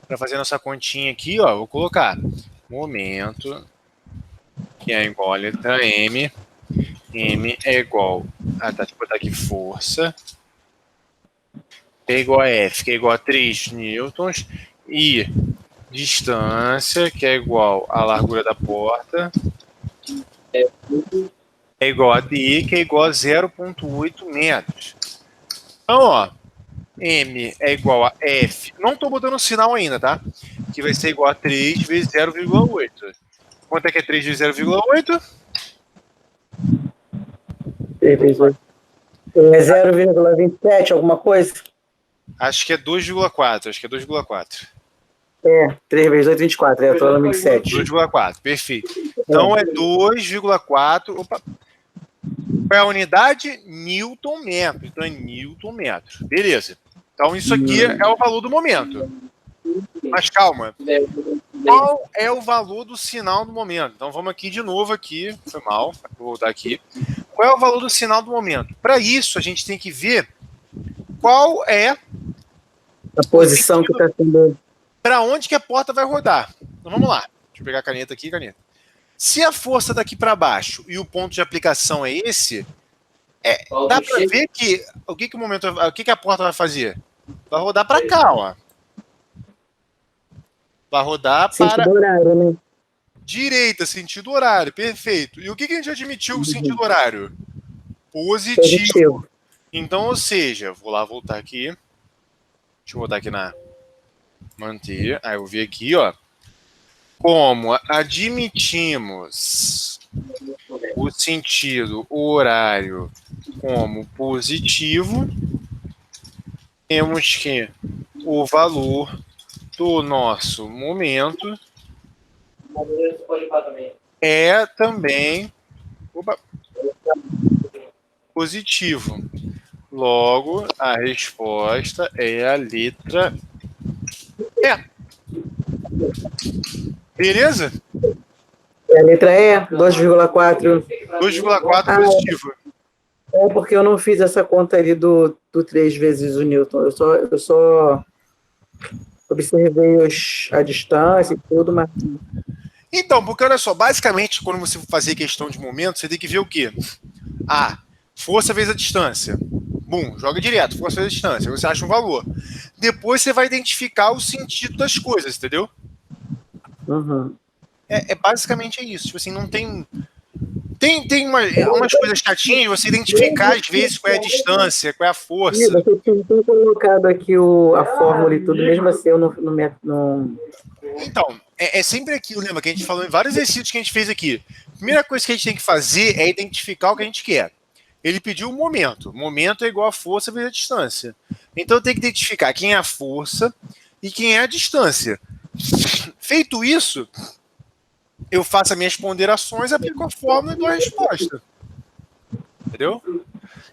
Para fazer nossa continha aqui, ó, vou colocar momento... que é igual a letra M. M é igual a, deixa eu botar aqui, força. É igual a F, que é igual a 3 newtons. E distância, que é igual à largura da porta. É igual a D, que é igual a 0,8 metros. Então, ó, M é igual a F. Não estou botando o sinal ainda, tá? Que vai ser igual a 3 vezes 0,8. Quanto é que é 3 vezes 0,8? 3 vezes 8. É 0,27, alguma coisa? Acho que é 2,4. Acho que é 2,4. É, 3 vezes 8, 24. É, eu tô falando 27. 2,4, perfeito. Então é 2,4. Opa. Qual é a unidade? Newton metro. Então é Newton metro. Beleza. Então isso aqui é o valor do momento. Mas calma. Qual é o valor do sinal do momento? Então vamos aqui de novo aqui. Foi mal. Vou voltar aqui. Qual é o valor do sinal do momento? Para isso a gente tem que ver qual é A posição que está sendo. para onde que a porta vai rodar. Então vamos lá. Deixa eu pegar a caneta aqui, caneta. Se a força daqui para baixo e o ponto de aplicação é esse, dá para ver que o que a porta vai fazer? Vai rodar para cá, ó. Vai rodar para horário, né? direita, sentido horário, perfeito. E o que a gente admitiu o sentido horário? Positivo. Então, ou seja, vou lá voltar aqui. Deixa eu voltar aqui na manter. Aí eu vi aqui, ó. Como admitimos o sentido horário como positivo, temos que o valor do nosso momento é também positivo. Logo, a resposta é a letra E. Beleza? É a letra E, 2,4. 2,4 positivo. É porque eu não fiz essa conta ali do 3 vezes o Newton. Eu só observei a distância e tudo, mas. Então, porque olha só, basicamente, quando você for fazer questão de momento, você tem que ver o quê? Força vezes a distância. Bum, joga direto, força vezes a distância. Você acha um valor. Depois você vai identificar o sentido das coisas, entendeu? Uhum. Basicamente isso. Tipo assim, não tem. Tem umas coisas chatinhas, você identificar às vezes qual é a distância, qual é a força. Você tinha colocado aqui a fórmula e tudo, mesmo assim eu não. Então, é sempre aquilo, lembra? Que a gente falou em vários exercícios que a gente fez aqui. A primeira coisa que a gente tem que fazer é identificar o que a gente quer. Ele pediu o momento. Momento é igual a força vezes a distância. Então eu tenho que identificar quem é a força e quem é a distância. Feito isso, eu faço as minhas ponderações, aplico a fórmula e dou a resposta. Entendeu?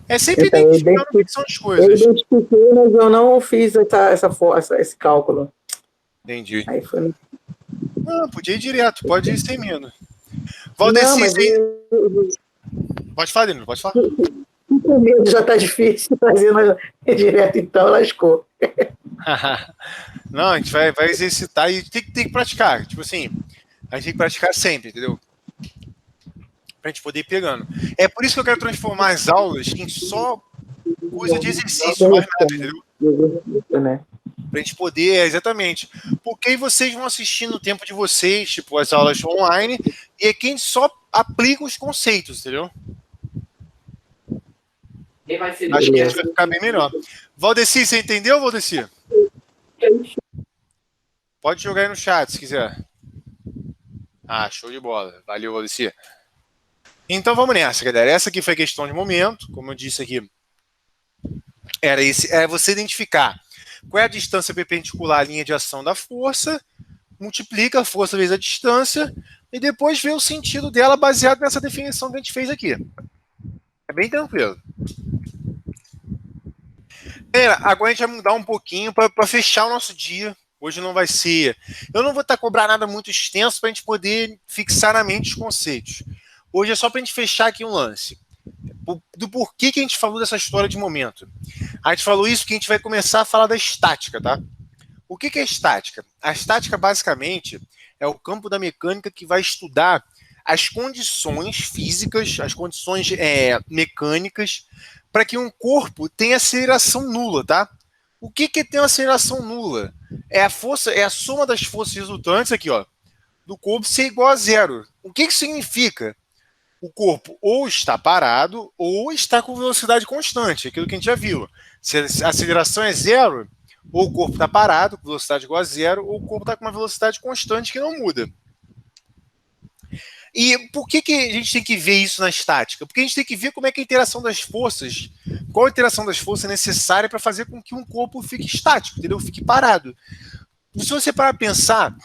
É sempre Então, identificando o que são as coisas. Eu identifiquei, mas eu não fiz esse cálculo. Entendi. Aí foi. Não, podia ir direto, pode ir sem medo. Valdeci, pode falar, Danilo, pode falar. O medo já tá difícil, fazendo direto, então lascou. Não, a gente vai exercitar e tem que praticar. Tipo assim, a gente tem que praticar sempre, entendeu? Pra gente poder ir pegando. É por isso que eu quero transformar as aulas em só coisa de exercício, mais nada, entendeu? Né? Pra gente poder, exatamente. Porque aí vocês vão assistir no tempo de vocês, tipo, as aulas online, e aqui a gente só aplica os conceitos, entendeu? Acho que isso vai ficar bem melhor. Valdeci, você entendeu, Valdeci? Pode jogar aí no chat, se quiser. Show de bola. Valeu, Valdeci. Então vamos nessa, galera. Essa aqui foi a questão de momento. Como eu disse aqui, era você identificar qual é a distância perpendicular à linha de ação da força, multiplica a força vezes a distância e depois vê o sentido dela baseado nessa definição que a gente fez aqui. É bem tranquilo. Galera, agora a gente vai mudar um pouquinho para fechar o nosso dia. Hoje não vai ser... Eu não vou estar cobrando nada muito extenso para a gente poder fixar na mente os conceitos. Hoje é só para a gente fechar aqui um lance. Do porquê que a gente falou dessa história de momento. A gente falou isso porque a gente vai começar a falar da estática, tá? O que é estática? A estática, basicamente, é o campo da mecânica que vai estudar as condições físicas, as condições mecânicas, para que um corpo tenha aceleração nula, tá? O que é ter uma aceleração nula? É a soma das forças resultantes aqui, ó, do corpo ser igual a zero. O que significa? O corpo ou está parado ou está com velocidade constante, aquilo que a gente já viu. Se a aceleração é zero, ou o corpo está parado, com velocidade igual a zero, ou o corpo está com uma velocidade constante que não muda. E por que a gente tem que ver isso na estática? Porque a gente tem que ver como é que a interação das forças, qual a interação das forças é necessária para fazer com que um corpo fique estático, entendeu? Fique parado. Se você parar para pensar,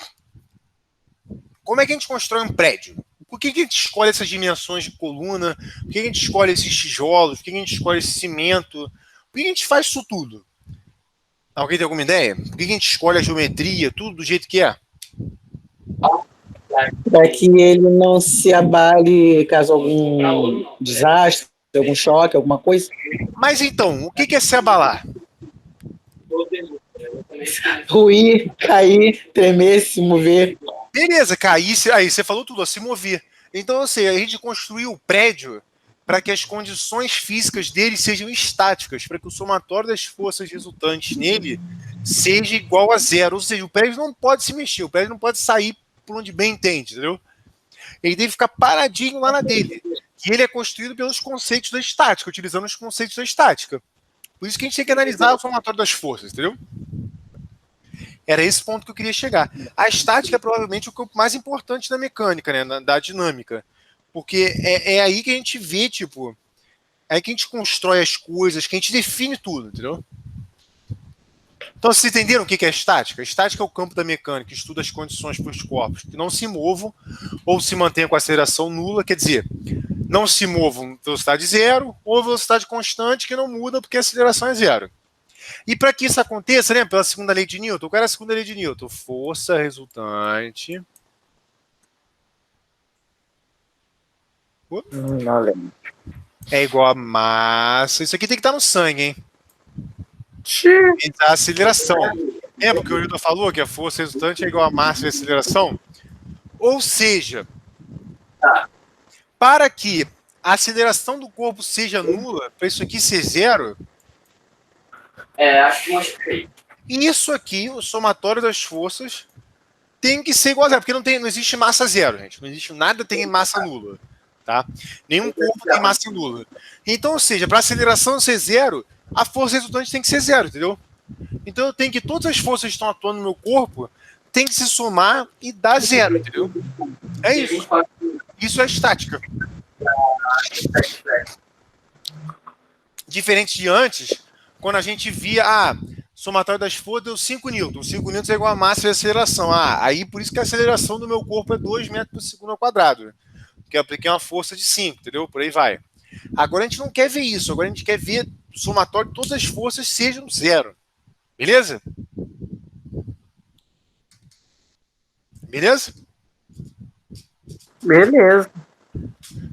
como é que a gente constrói um prédio? Por que a gente escolhe essas dimensões de coluna? Por que a gente escolhe esses tijolos? Por que a gente escolhe esse cimento? Por que a gente faz isso tudo? Alguém tem alguma ideia? Por que a gente escolhe a geometria, tudo do jeito que é? Para que ele não se abale caso algum desastre, algum choque, alguma coisa. Mas então, o que é se abalar? Ruir, cair, tremer, se mover. Beleza, cair, aí você falou tudo, ó, se mover. Então, assim, a gente construiu o prédio para que as condições físicas dele sejam estáticas, para que o somatório das forças resultantes nele seja igual a zero. Ou seja, o prédio não pode se mexer, o prédio não pode sair por onde bem entende, entendeu? Ele deve ficar paradinho lá na dele. E ele é construído pelos conceitos da estática, utilizando os conceitos da estática. Por isso que a gente tem que analisar o somatório das forças, entendeu? Era esse ponto que eu queria chegar. A estática é provavelmente o campo mais importante da mecânica, né, da dinâmica. Porque é aí que a gente vê, tipo, é aí que a gente constrói as coisas, que a gente define tudo, entendeu? Então, vocês entenderam o que é estática? A estática é o campo da mecânica, que estuda as condições para os corpos que não se movam ou se mantenham com aceleração nula, quer dizer, não se movam velocidade zero ou velocidade constante que não muda porque a aceleração é zero. E para que isso aconteça, lembra, pela segunda lei de Newton, qual era a segunda lei de Newton? Força resultante. Não lembro. É igual a massa. Isso aqui tem que estar no sangue, hein? E a aceleração. Lembra que o Newton falou que a força resultante é igual a massa e a aceleração? Ou seja, para que a aceleração do corpo seja nula, para isso aqui ser zero, acho que mostrei. isso aqui, o somatório das forças, tem que ser igual a zero, porque não existe massa zero, gente. Não existe nada tem massa nula. Tá? Nenhum corpo tem massa nula. Então, ou seja, para a aceleração ser zero, a força resultante tem que ser zero, entendeu? Então eu tenho que todas as forças que estão atuando no meu corpo tem que se somar e dar zero, entendeu? É isso. Isso é estática. Diferente de antes, quando a gente via, somatório das forças deu 5 newtons. 5 newtons é igual a massa e a aceleração. Aí por isso que a aceleração do meu corpo é 2 metros por segundo ao quadrado. Porque eu apliquei uma força de 5, entendeu? Por aí vai. Agora a gente não quer ver isso. Agora a gente quer ver o somatório de todas as forças sejam zero. Beleza? Beleza? Beleza.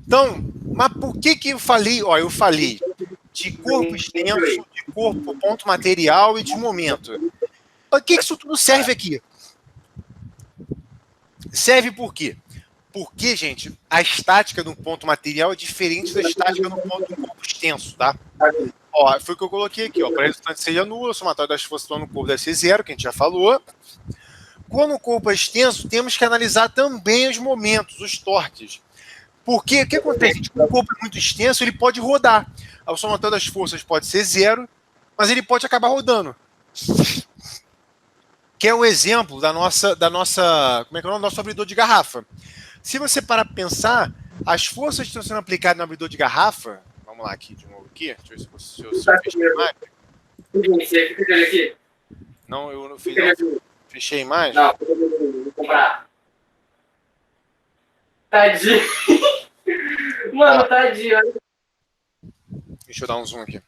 Então, mas por que eu falei? Ó, eu falei de corpo extenso, de corpo, ponto material e de momento. Para que isso tudo serve aqui? Serve por quê? Porque, gente, a estática de um ponto material é diferente da estática de um corpo extenso, tá? Ó, foi o que eu coloquei aqui, ó. Para a resultante seja nula, o somatório das forças no corpo deve ser zero, que a gente já falou. Quando o corpo é extenso, temos que analisar também os momentos, os torques. Porque o que acontece? Quando o corpo é muito extenso, ele pode rodar. O somatório das forças pode ser zero, mas ele pode acabar rodando. Que é o exemplo da nossa como é que é o nome? Nosso abridor de garrafa. Se você parar para pensar, as forças que estão sendo aplicadas no abridor de garrafa, vamos lá aqui de novo aqui, deixa eu ver se eu fechei a imagem. Não, eu não fechei a imagem. Não, vou comprar. Tadinho. Mano, tadinho. Deixa eu dar um zoom aqui.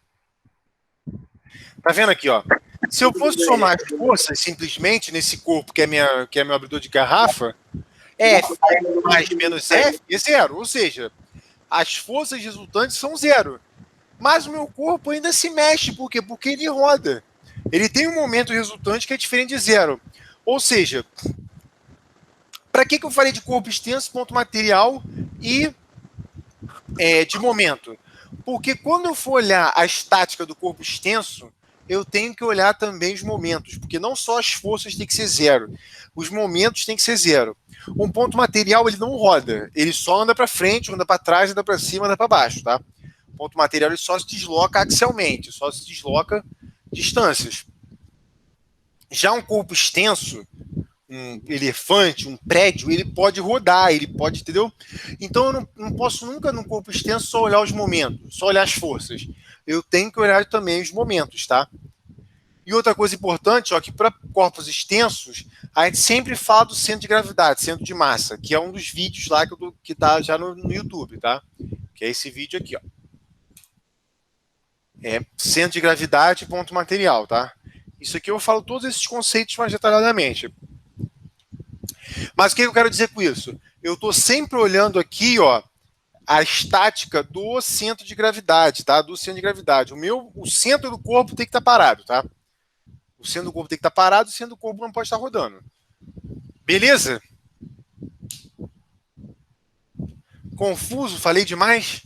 Tá vendo aqui, ó? Se eu fosse somar as forças simplesmente nesse corpo que é meu abridor de garrafa, F mais menos F é zero. Ou seja, as forças resultantes são zero. Mas o meu corpo ainda se mexe. Por quê? Porque ele roda. Ele tem um momento resultante que é diferente de zero. Ou seja, para que eu falei de corpo extenso, ponto material e de momento? Porque quando eu for olhar a estática do corpo extenso, eu tenho que olhar também os momentos, porque não só as forças têm que ser zero, os momentos têm que ser zero. Um ponto material, ele não roda, ele só anda para frente, anda para trás, anda para cima, anda para baixo, tá? O ponto material, ele só se desloca axialmente, só se desloca distâncias. Já um corpo extenso, um elefante, um prédio, ele pode rodar, ele pode, entendeu? Então eu não posso nunca, no corpo extenso, só olhar os momentos, só olhar as forças. Eu tenho que olhar também os momentos, tá? E outra coisa importante, ó, que para corpos extensos, a gente sempre fala do centro de gravidade, centro de massa, que é um dos vídeos lá que tá já no YouTube, tá? Que é esse vídeo aqui, ó. É centro de gravidade, ponto material, tá? Isso aqui eu falo todos esses conceitos mais detalhadamente. Mas o que eu quero dizer com isso? Eu estou sempre olhando aqui, ó, a estática do centro de gravidade, tá? Do centro de gravidade. O centro do corpo tem que estar parado, tá? O centro do corpo tem que estar parado, o centro do corpo não pode estar rodando. Beleza? Confuso? Falei demais?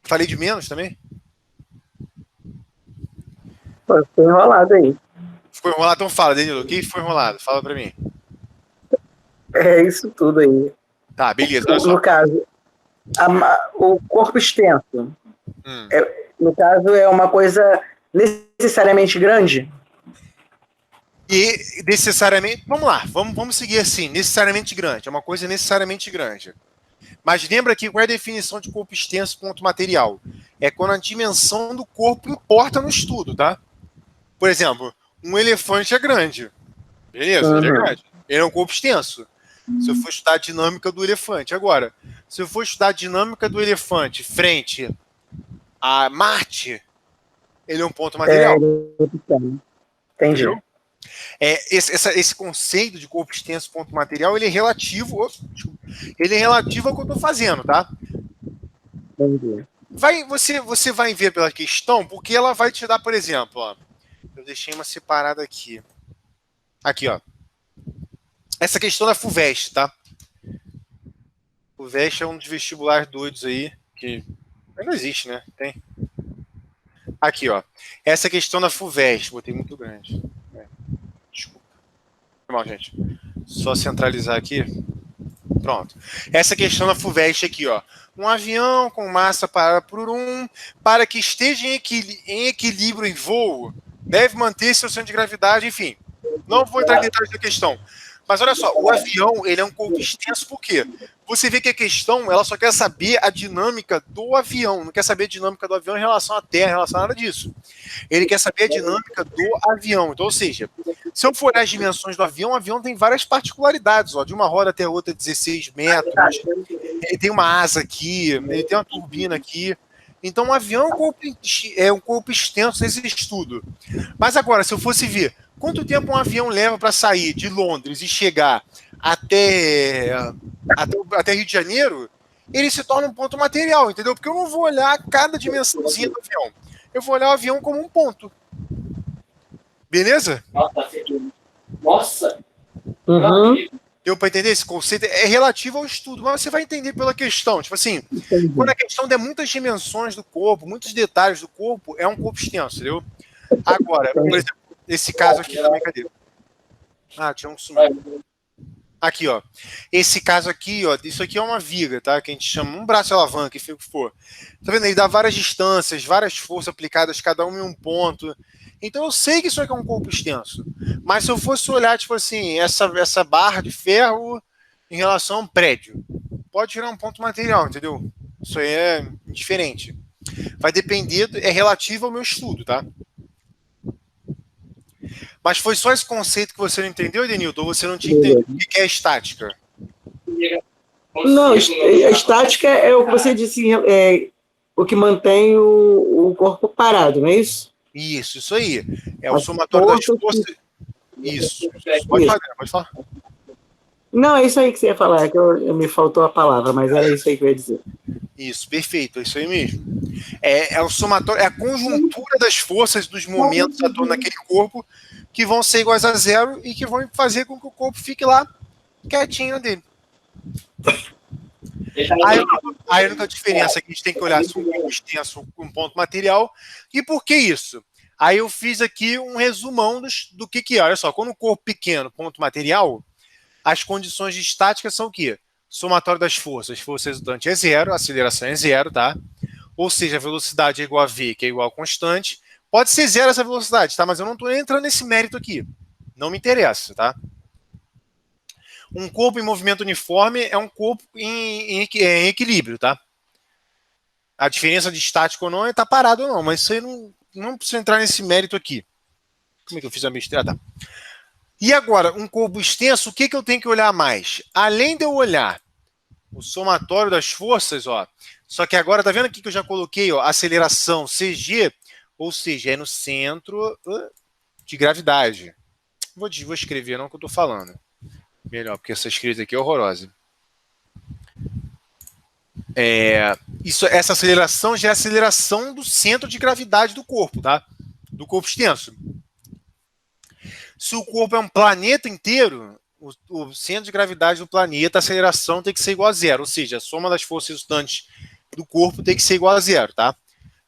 Falei de menos também? Pô, ficou enrolado aí. Ficou enrolado? Então fala, Danilo. O que foi enrolado? Fala pra mim. É isso tudo aí. Tá, beleza. Olha só. No caso, o corpo extenso, no caso, é uma coisa necessariamente grande? E necessariamente. Vamos lá, vamos seguir assim. Necessariamente grande. É uma coisa necessariamente grande. Mas lembra que qual é a definição de corpo extenso ponto material? É quando a dimensão do corpo importa no estudo, tá? Por exemplo, um elefante é grande. Beleza, ele é grande. Ele é um corpo extenso. Se eu for estudar a dinâmica do elefante. Agora, se eu for estudar a dinâmica do elefante frente a Marte, ele é um ponto material. Entendi. Entendeu? Esse conceito de corpo extenso ponto material, ele é relativo. Ele é relativo ao que eu estou fazendo, tá? Entendi. Você vai ver pela questão, porque ela vai te dar, por exemplo, ó, eu deixei uma separada aqui. Aqui, ó. Essa questão da FUVEST, tá? FUVEST é um dos vestibulares doidos aí, que não existe, né? Tem. Aqui, ó. Essa questão da FUVEST, botei muito grande. Desculpa. Foi mal, gente. Só centralizar aqui. Pronto. Essa questão da FUVEST aqui, ó. Um avião com massa para que esteja em equilíbrio em voo, deve manter seu centro de gravidade, enfim. Não vou entrar em detalhes da questão. Mas olha só, o avião, ele é um corpo extenso, por quê? Você vê que a questão, ela só quer saber a dinâmica do avião, não quer saber a dinâmica do avião em relação à Terra, em relação a nada disso. Ele quer saber a dinâmica do avião. Então, ou seja, se eu for olhar as dimensões do avião, o avião tem várias particularidades, ó, de uma roda até a outra, 16 metros, ele tem uma asa aqui, ele tem uma turbina aqui. Então, o avião é um corpo extenso nesse estudo. Mas agora, se eu fosse ver quanto tempo um avião leva para sair de Londres e chegar até Rio de Janeiro, ele se torna um ponto material, entendeu? Porque eu não vou olhar cada dimensãozinha do avião. Eu vou olhar o avião como um ponto. Beleza? Nossa! Deu para entender? Esse conceito é relativo ao estudo, mas você vai entender pela questão. Tipo assim, quando a questão der muitas dimensões do corpo, muitos detalhes do corpo, é um corpo extenso, entendeu? Agora, por exemplo, esse caso aqui também, cadê? Ah, tinha um sumido. Aqui, ó. Esse caso aqui, ó, isso aqui é uma viga, tá? Que a gente chama um braço alavanca, enfim, o que for. Tá vendo? Ele dá várias distâncias, várias forças aplicadas, cada um em um ponto. Então eu sei que isso aqui é um corpo extenso. Mas se eu fosse olhar, tipo assim, essa barra de ferro em relação a um prédio, pode virar um ponto material, entendeu? Isso aí é diferente. Vai depender, é relativo ao meu estudo, tá? Mas foi só esse conceito que você não entendeu, Edenilton? Ou você não tinha entendido o que é estática? Não, a estática é o que você disse, é o que mantém o corpo parado, não é isso? Isso aí. É o somatório das forças. Isso. Pode falar. Não, é isso aí que você ia falar, que me faltou a palavra, mas era isso aí que eu ia dizer. Isso, perfeito, é isso aí mesmo. É o somatório, é a conjuntura das forças dos momentos atuando naquele corpo que vão ser iguais a zero e que vão fazer com que o corpo fique lá quietinho dele. Aí a única diferença é que a gente tem que olhar se um corpo extenso com um ponto material. E por que isso? Aí eu fiz aqui um resumão do que é. Olha só, quando o corpo pequeno, ponto material, as condições de estática são o quê? Somatório das forças. Força resultante é zero, a aceleração é zero, tá? Ou seja, a velocidade é igual a v, que é igual a constante. Pode ser zero essa velocidade, tá? Mas eu não estou entrando nesse mérito aqui. Não me interessa, tá? Um corpo em movimento uniforme é um corpo em equilíbrio, tá? A diferença de estático ou não é estar parado ou não, mas isso aí não precisa entrar nesse mérito aqui. Como é que eu fiz a besteira? Tá. E agora, um corpo extenso, o que eu tenho que olhar mais? Além de eu olhar o somatório das forças, ó, só que agora, tá vendo aqui que eu já coloquei, ó, aceleração CG, ou seja, é no centro de gravidade. Vou escrever não que eu tô falando. Melhor, porque essa escrita aqui é horrorosa. Essa aceleração já é a aceleração do centro de gravidade do corpo, tá? Do corpo extenso. Se o corpo é um planeta inteiro, o centro de gravidade do planeta, a aceleração tem que ser igual a zero, ou seja, a soma das forças resultantes do corpo tem que ser igual a zero, tá?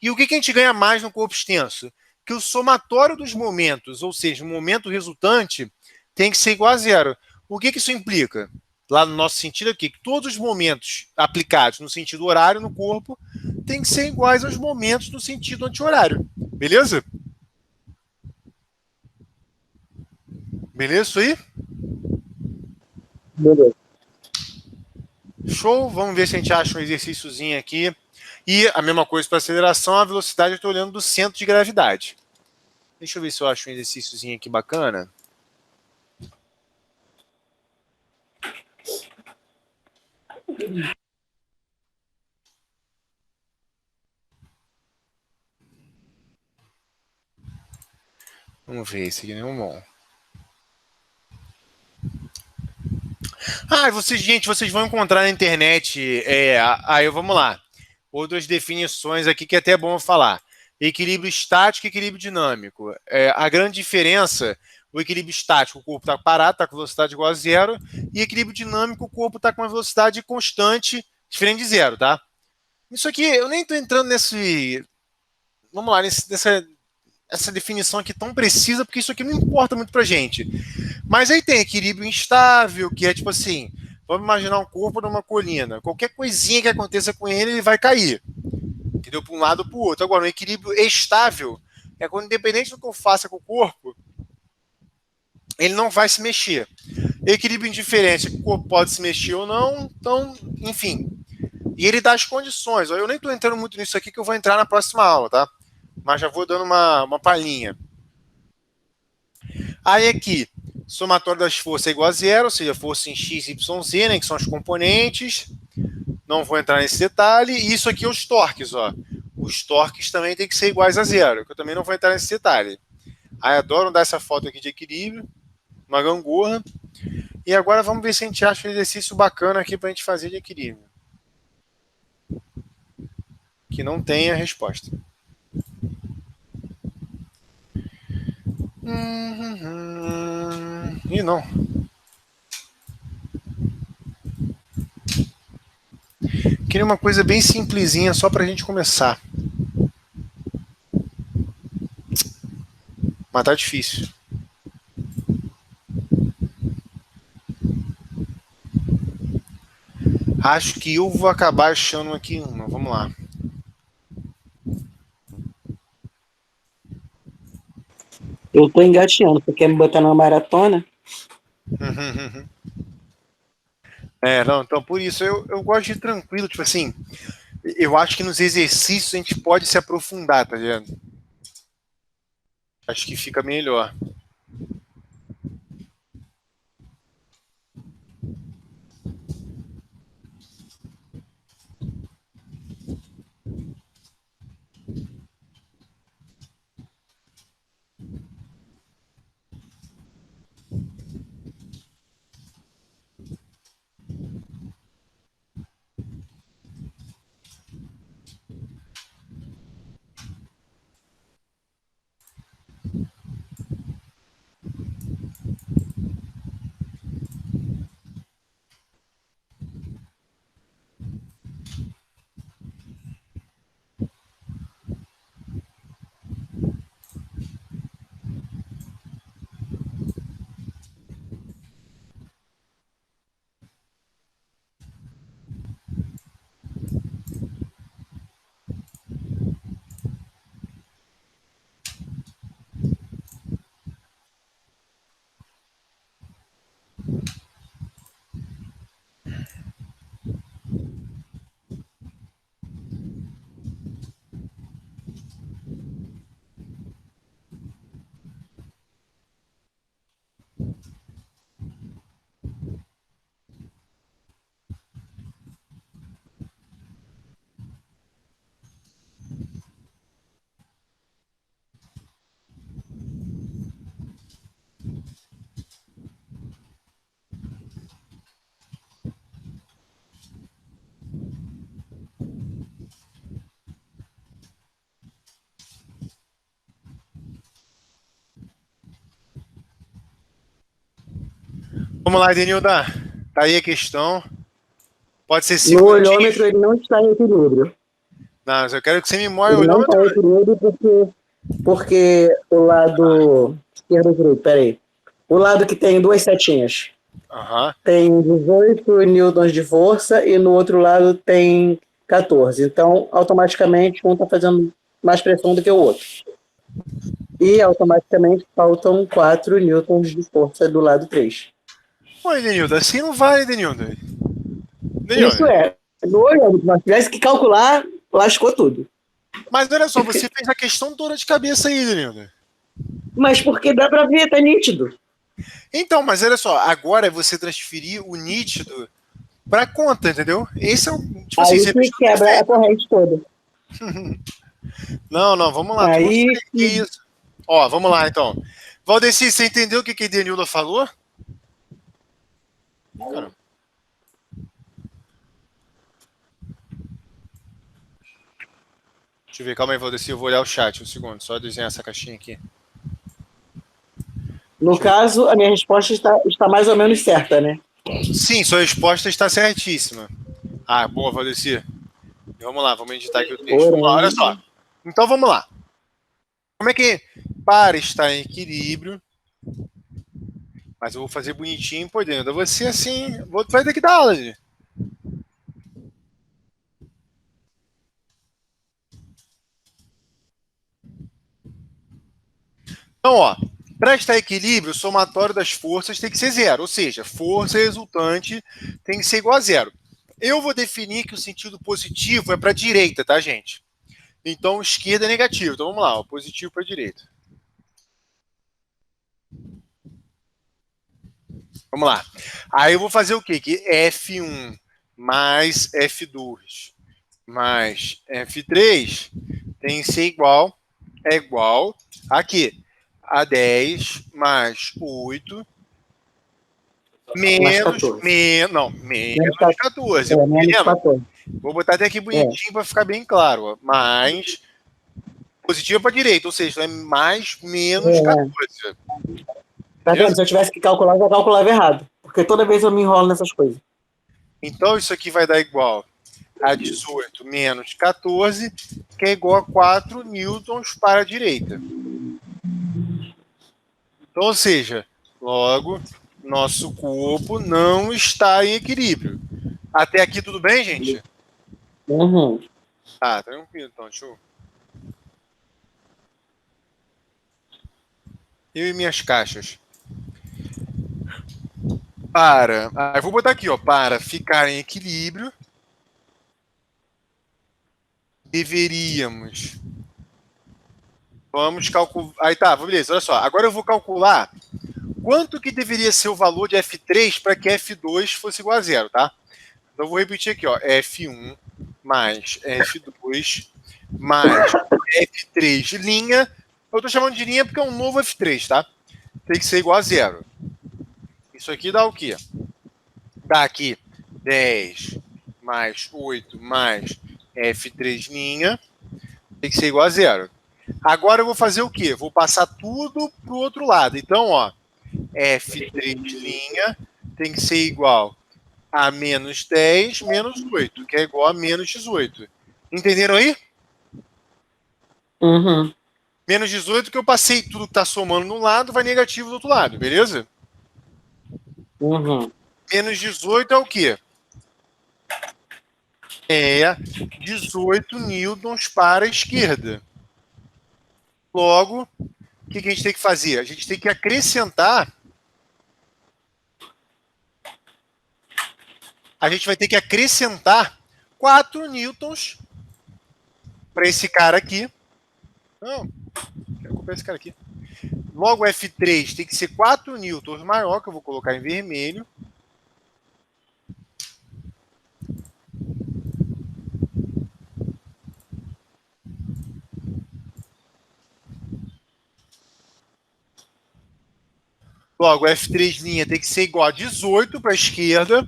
E o que a gente ganha mais no corpo extenso? Que o somatório dos momentos, ou seja, o momento resultante, tem que ser igual a zero. O que isso implica? Lá no nosso sentido aqui, que todos os momentos aplicados no sentido horário no corpo têm que ser iguais aos momentos no sentido anti-horário. Beleza? Beleza isso aí? Beleza. Show, vamos ver se a gente acha um exercíciozinho aqui. E a mesma coisa para aceleração, a velocidade eu estou olhando do centro de gravidade. Deixa eu ver se eu acho um exercíciozinho aqui bacana. Vamos ver, esse aqui não é bom. Gente, vocês vão encontrar na internet. Aí vamos lá. Outras definições aqui que é até bom falar. Equilíbrio estático e equilíbrio dinâmico. A grande diferença, o equilíbrio estático, o corpo está parado, está com velocidade igual a zero, e equilíbrio dinâmico, o corpo está com uma velocidade constante, diferente de zero, tá? Isso aqui, eu nem estou entrando nesse. Vamos lá, essa definição aqui tão precisa, porque isso aqui não importa muito pra gente. Mas aí tem equilíbrio instável, que é tipo assim, vamos imaginar um corpo numa colina. Qualquer coisinha que aconteça com ele, ele vai cair. Entendeu? Para um lado ou para o outro. Agora, um equilíbrio estável é quando, independente do que eu faça com o corpo, ele não vai se mexer. Equilíbrio indiferente, o corpo pode se mexer ou não, então, enfim. E ele dá as condições. Eu nem estou entrando muito nisso aqui, que eu vou entrar na próxima aula, tá? Mas já vou dando uma palhinha. Aí aqui, somatório das forças é igual a zero, ou seja, força em x, y, z, né, que são os componentes. Não vou entrar nesse detalhe. E isso aqui é os torques, ó. Os torques também tem que ser iguais a zero, que eu também não vou entrar nesse detalhe. Aí adoram dar essa foto aqui de equilíbrio, uma gangorra. E agora vamos ver se a gente acha um exercício bacana aqui para a gente fazer de equilíbrio. Que não tem a resposta. E não. Queria uma coisa bem simplesinha só para a gente começar. Mas tá difícil. Acho que eu vou acabar achando aqui uma. Vamos lá. Eu tô engateando. Você quer me botar numa maratona? Não, então por isso eu gosto de ir tranquilo, tipo assim, eu acho que nos exercícios a gente pode se aprofundar, tá ligado? Acho que fica melhor. Vamos lá, Edenilda. Tá aí a questão. Pode ser No 5 minutinhos. olhômetro ele não está em equilíbrio. Não, mas eu quero que você me mostre o Ele não está olhômetro. em equilíbrio porque o lado esquerdo e direito, peraí. O lado que tem duas setinhas Aham. tem 18 newtons de força e no outro lado tem 14. Então, automaticamente, um está fazendo mais pressão do que o outro. E automaticamente faltam 4 newtons de força do lado 3. Pô, Edenilda, assim não vai, Edenilda. Isso é, no olhômetro, mas tivesse que calcular, lascou tudo. Mas olha só, você fez a questão toda de cabeça aí, Edenilda. Mas porque dá para ver, tá nítido. Então, mas olha só, agora é você transferir o nítido pra conta, entendeu? Esse é o. Tipo assim, Aí você fez que tudo quebra a perfeito. corrente toda. Não, vamos lá. Tu não Aí, sabe o que é isso. Ó, vamos lá então. Valdeci, você entendeu o que a Edenilda falou? Cara. Deixa eu ver, calma aí, Valdeci, eu vou olhar o chat um segundo, só desenhar essa caixinha aqui. no caso, a minha resposta está mais ou menos certa, né? Sim, sua resposta está certíssima. Ah, boa, Valdeci. Vamos lá, vamos editar aqui o texto. Vamos lá, olha só. Então vamos lá. Como é que para estar em equilíbrio? Mas eu vou fazer bonitinho por dentro. Você assim, vai ter que dar aula, gente. Então, ó, para estar em equilíbrio, o somatório das forças tem que ser zero, ou seja, força resultante tem que ser igual a zero. Eu vou definir que o sentido positivo é para a direita, tá, gente? Então, esquerda é negativo. Então, vamos lá, ó, positivo para a direita. Vamos lá. Aí eu vou fazer o quê? Que F1 mais F2 mais F3 tem que ser igual, é igual aqui a 10 mais 8 Mais menos, 14. menos 14. É, menos Entendendo? 14. Vou botar até aqui bonitinho para ficar bem claro. Ó. Mais positivo para direita, ou seja, é mais menos 14. Tá vendo? Se eu tivesse que calcular, eu já calculava errado. Porque toda vez eu me enrolo nessas coisas. Então isso aqui vai dar igual a 18 menos 14, que é igual a 4 newtons para a direita. Então, ou seja, logo, nosso corpo não está em equilíbrio. Até aqui tudo bem, gente? Uhum. Tá, tranquilo, então, show. Eu e minhas caixas. Eu vou botar aqui, ó, para ficar em equilíbrio, deveríamos. Vamos calcular. Aí tá, beleza, olha só. Agora eu vou calcular quanto que deveria ser o valor de F3 para que F2 fosse igual a zero, tá? Então eu vou repetir aqui, ó. F1 mais F2 mais F3 linha. Eu tô chamando de linha porque é um novo F3, tá? Tem que ser igual a zero. Isso aqui dá o quê? Dá aqui 10 mais 8 mais F3 linha. Tem que ser igual a zero. Agora eu vou fazer o quê? Vou passar tudo pro outro lado. Então, ó, F3 linha tem que ser igual a menos 10 menos 8, que é igual a menos 18. Entenderam aí? Uhum. Menos 18 que eu passei tudo que está somando num lado, vai negativo do outro lado, beleza? Uhum. Menos 18 é o quê? É 18 newtons para a esquerda. Logo, o que a gente tem que fazer? A gente tem que acrescentar. A gente vai ter que acrescentar 4 newtons para esse cara aqui. Não, quero comprar esse cara aqui. Logo, F3 tem que ser 4 newtons maior, que eu vou colocar em vermelho. Logo, F3' tem que ser igual a 18 para a esquerda,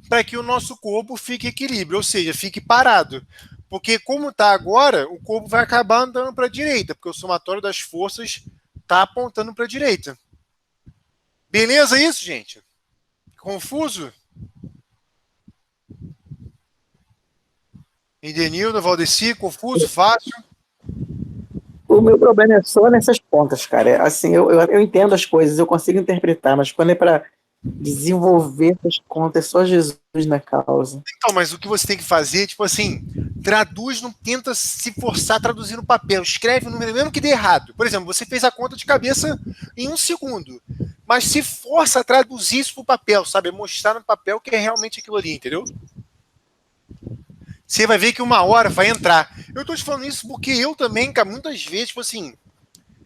para que o nosso corpo fique em equilíbrio, ou seja, fique parado. Porque como está agora, o corpo vai acabar andando para a direita, porque o somatório das forças está apontando para a direita. Beleza isso, gente? Confuso? Edenildo, Valdeci, confuso, fácil? O meu problema é só nessas pontas, cara. Assim, eu entendo as coisas, eu consigo interpretar, mas quando é para desenvolver essas contas, é só Jesus na causa. Então, mas o que você tem que fazer, tipo assim, traduz, não tenta se forçar a traduzir no papel. Escreve o número, mesmo que dê errado. Por exemplo, você fez a conta de cabeça em 1 segundo, mas se força a traduzir isso pro papel, sabe? Mostrar no papel que é realmente aquilo ali, entendeu? Você vai ver que uma hora vai entrar. Eu tô te falando isso porque eu também, cara, muitas vezes, tipo assim,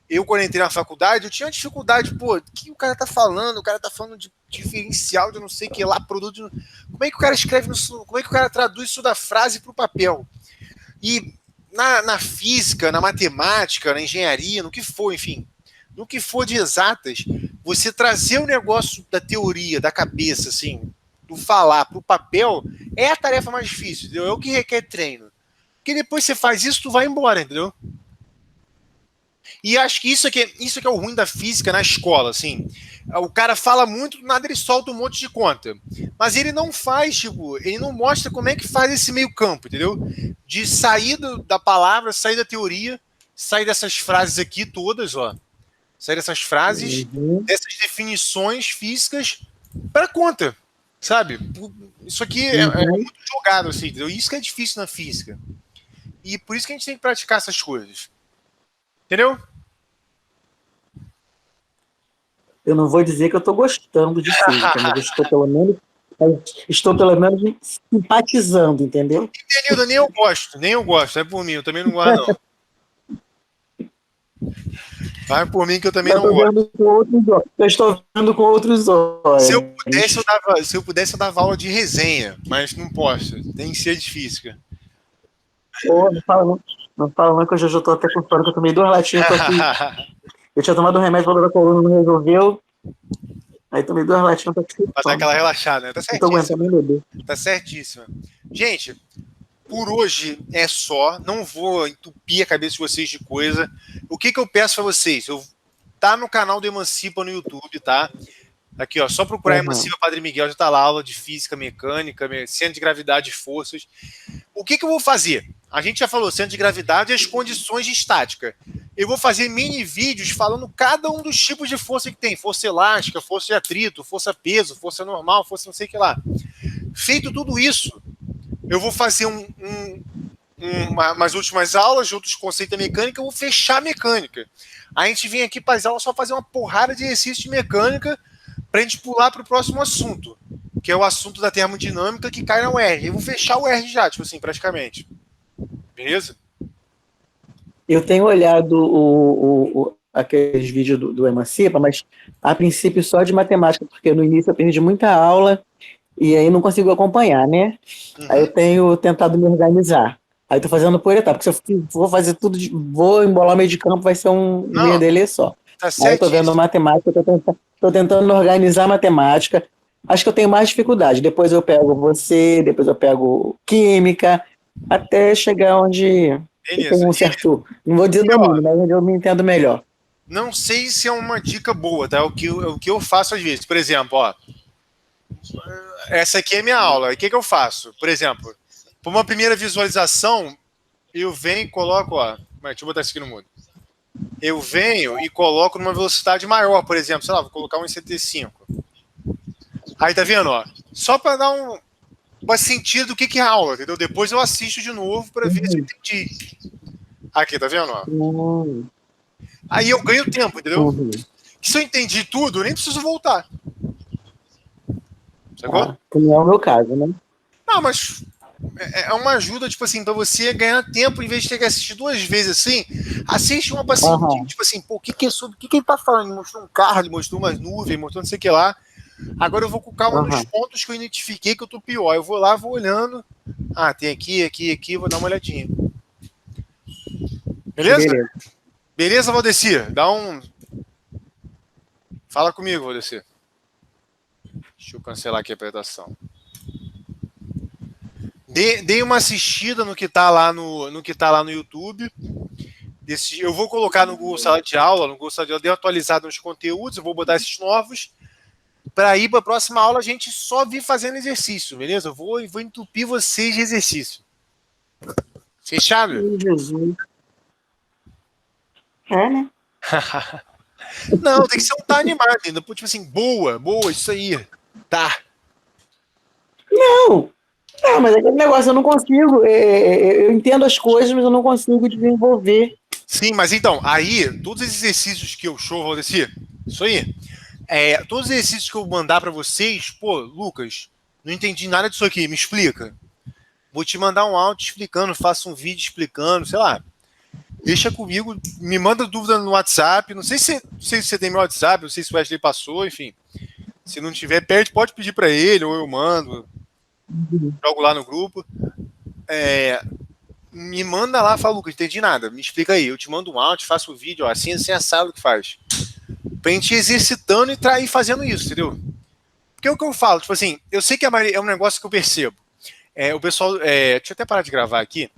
eu quando entrei na faculdade, eu tinha dificuldade, pô, o que o cara tá falando? O cara tá falando de diferencial de não sei o que lá, produto. Como é que o cara escreve, como é que o cara traduz isso da frase pro papel? E na física, na matemática, na engenharia, no que for, enfim, no que for de exatas, você trazer o negócio da teoria, da cabeça, assim, do falar pro papel, é a tarefa mais difícil, entendeu? É o que requer treino. Porque depois você faz isso, tu vai embora, entendeu? E acho que isso que é o ruim da física na escola, assim. O cara fala muito, nada ele solta um monte de conta. Mas ele não faz, tipo, ele não mostra como é que faz esse meio campo, entendeu? De sair da palavra, sair da teoria, sair dessas frases aqui todas, ó. Sair dessas frases, dessas definições físicas para conta, sabe? Isso aqui é muito jogado, assim, entendeu? Isso que é difícil na física. E por isso que a gente tem que praticar essas coisas. Entendeu? Eu não vou dizer que eu estou gostando de física, mas estou pelo menos simpatizando, entendeu? Entendido, nem eu gosto, é por mim, eu também não gosto, não. Vai por mim que eu também não gosto. Eu estou vendo com outros olhos. Se eu pudesse, eu dava aula de resenha, mas não posso, tem que ser de física. Pô, não fala não, que eu já estou até com sono, que eu tomei 2 latinhas, tô aqui. Eu tinha tomado um remédio, valor da coluna, não resolveu. Aí tomei 2 latinhas, tô aqui. Pra dar aquela relaxada, né? Tá certíssimo. Não tô aguentando nem beber. Tá certíssimo. Gente, por hoje é só. Não vou entupir a cabeça de vocês de coisa. O que eu peço pra vocês? Tá no canal do Emancipa no YouTube, tá? Aqui, ó, só procurar Emancipa Padre Miguel, já tá lá, aula de física, mecânica, centro de gravidade e forças. O que eu vou fazer? A gente já falou centro de gravidade e as condições de estática. Eu vou fazer mini vídeos falando cada um dos tipos de força que tem. Força elástica, força de atrito, força peso, força normal, força não sei o que lá. Feito tudo isso, eu vou fazer umas últimas aulas de outros conceitos da mecânica, eu vou fechar a mecânica. A gente vem aqui para as aulas só fazer uma porrada de exercício de mecânica para a gente pular para o próximo assunto, que é o assunto da termodinâmica que cai na UR. Eu vou fechar o UR já, tipo assim, praticamente. Beleza? Eu tenho olhado aqueles vídeos do Emancipa, mas a princípio só de matemática, porque no início eu perdi muita aula e aí não consigo acompanhar, né? Uhum. Aí eu tenho tentado me organizar. Aí tô fazendo por etapa, porque se eu for fazer tudo, vou embolar o meio de campo, vai ser um merdelê só. Tá aí eu tô vendo matemática, tô tentando organizar matemática. Acho que eu tenho mais dificuldade. Depois eu pego depois eu pego química, até chegar onde tem um certo... Não vou dizer domínio, mas onde eu me entendo melhor. Não sei se é uma dica boa, tá? O que eu faço às vezes. Por exemplo, ó, essa aqui é minha aula. O que eu faço? Por exemplo, por uma primeira visualização, eu venho e coloco, ó, deixa eu botar isso aqui no mudo. Eu venho e coloco numa velocidade maior, por exemplo, sei lá, vou colocar 1,75. Aí tá vendo, ó? Só para dar um sentido do que é a aula, entendeu? Depois eu assisto de novo para ver se eu entendi. Aqui, tá vendo, ó? Aí eu ganho tempo, entendeu? Se eu entendi tudo, eu nem preciso voltar. Sacou? Que não é o meu caso, né? Não, mas é uma ajuda, tipo assim, pra você ganhar tempo, em vez de ter que assistir 2 vezes assim, assiste uma paciente, tipo assim, pô, o que é sobre, o que ele tá falando? Ele mostrou um carro, ele mostrou umas nuvens, mostrou não sei o que lá. Agora eu vou com calma nos pontos que eu identifiquei que eu tô pior. Eu vou lá, vou olhando. Ah, tem aqui, vou dar uma olhadinha. Beleza? Beleza, Valdeci? Dá um... Fala comigo, Valdeci. Deixa eu cancelar aqui a apresentação. Dei uma assistida no que tá lá no YouTube. Eu vou colocar no Google Sala de Aula. No Google Sala de Aula, dei uma atualizada nos conteúdos. Eu vou botar esses novos. para ir para a próxima aula a gente só vir fazendo exercício, beleza? Eu vou entupir vocês de exercício. Fechado? Meu Jesus. É, né? Não, tem que ser um tá animado ainda. Tipo assim, boa, isso aí. Tá. Não, mas aquele negócio eu não consigo. Eu entendo as coisas, mas eu não consigo desenvolver. Sim, mas então, aí, todos os exercícios que eu show, Valdeci, isso aí. Todos os exercícios que eu mandar para vocês, pô, Lucas, não entendi nada disso aqui, me explica. Vou te mandar um áudio explicando, faço um vídeo explicando, sei lá. Deixa comigo, me manda dúvida no WhatsApp. Não sei se você tem meu WhatsApp, não sei se o Wesley passou, enfim. Se não tiver, pode pedir para ele, ou eu mando. Jogo lá no grupo. Me manda lá, fala, Lucas, entendi nada, me explica aí. Eu te mando um áudio, faço o vídeo, ó, assim assado que faz. Pra gente ir exercitando e fazendo isso, entendeu? Porque é o que eu falo, tipo assim, eu sei que é um negócio que eu percebo. O pessoal. Deixa eu até parar de gravar aqui.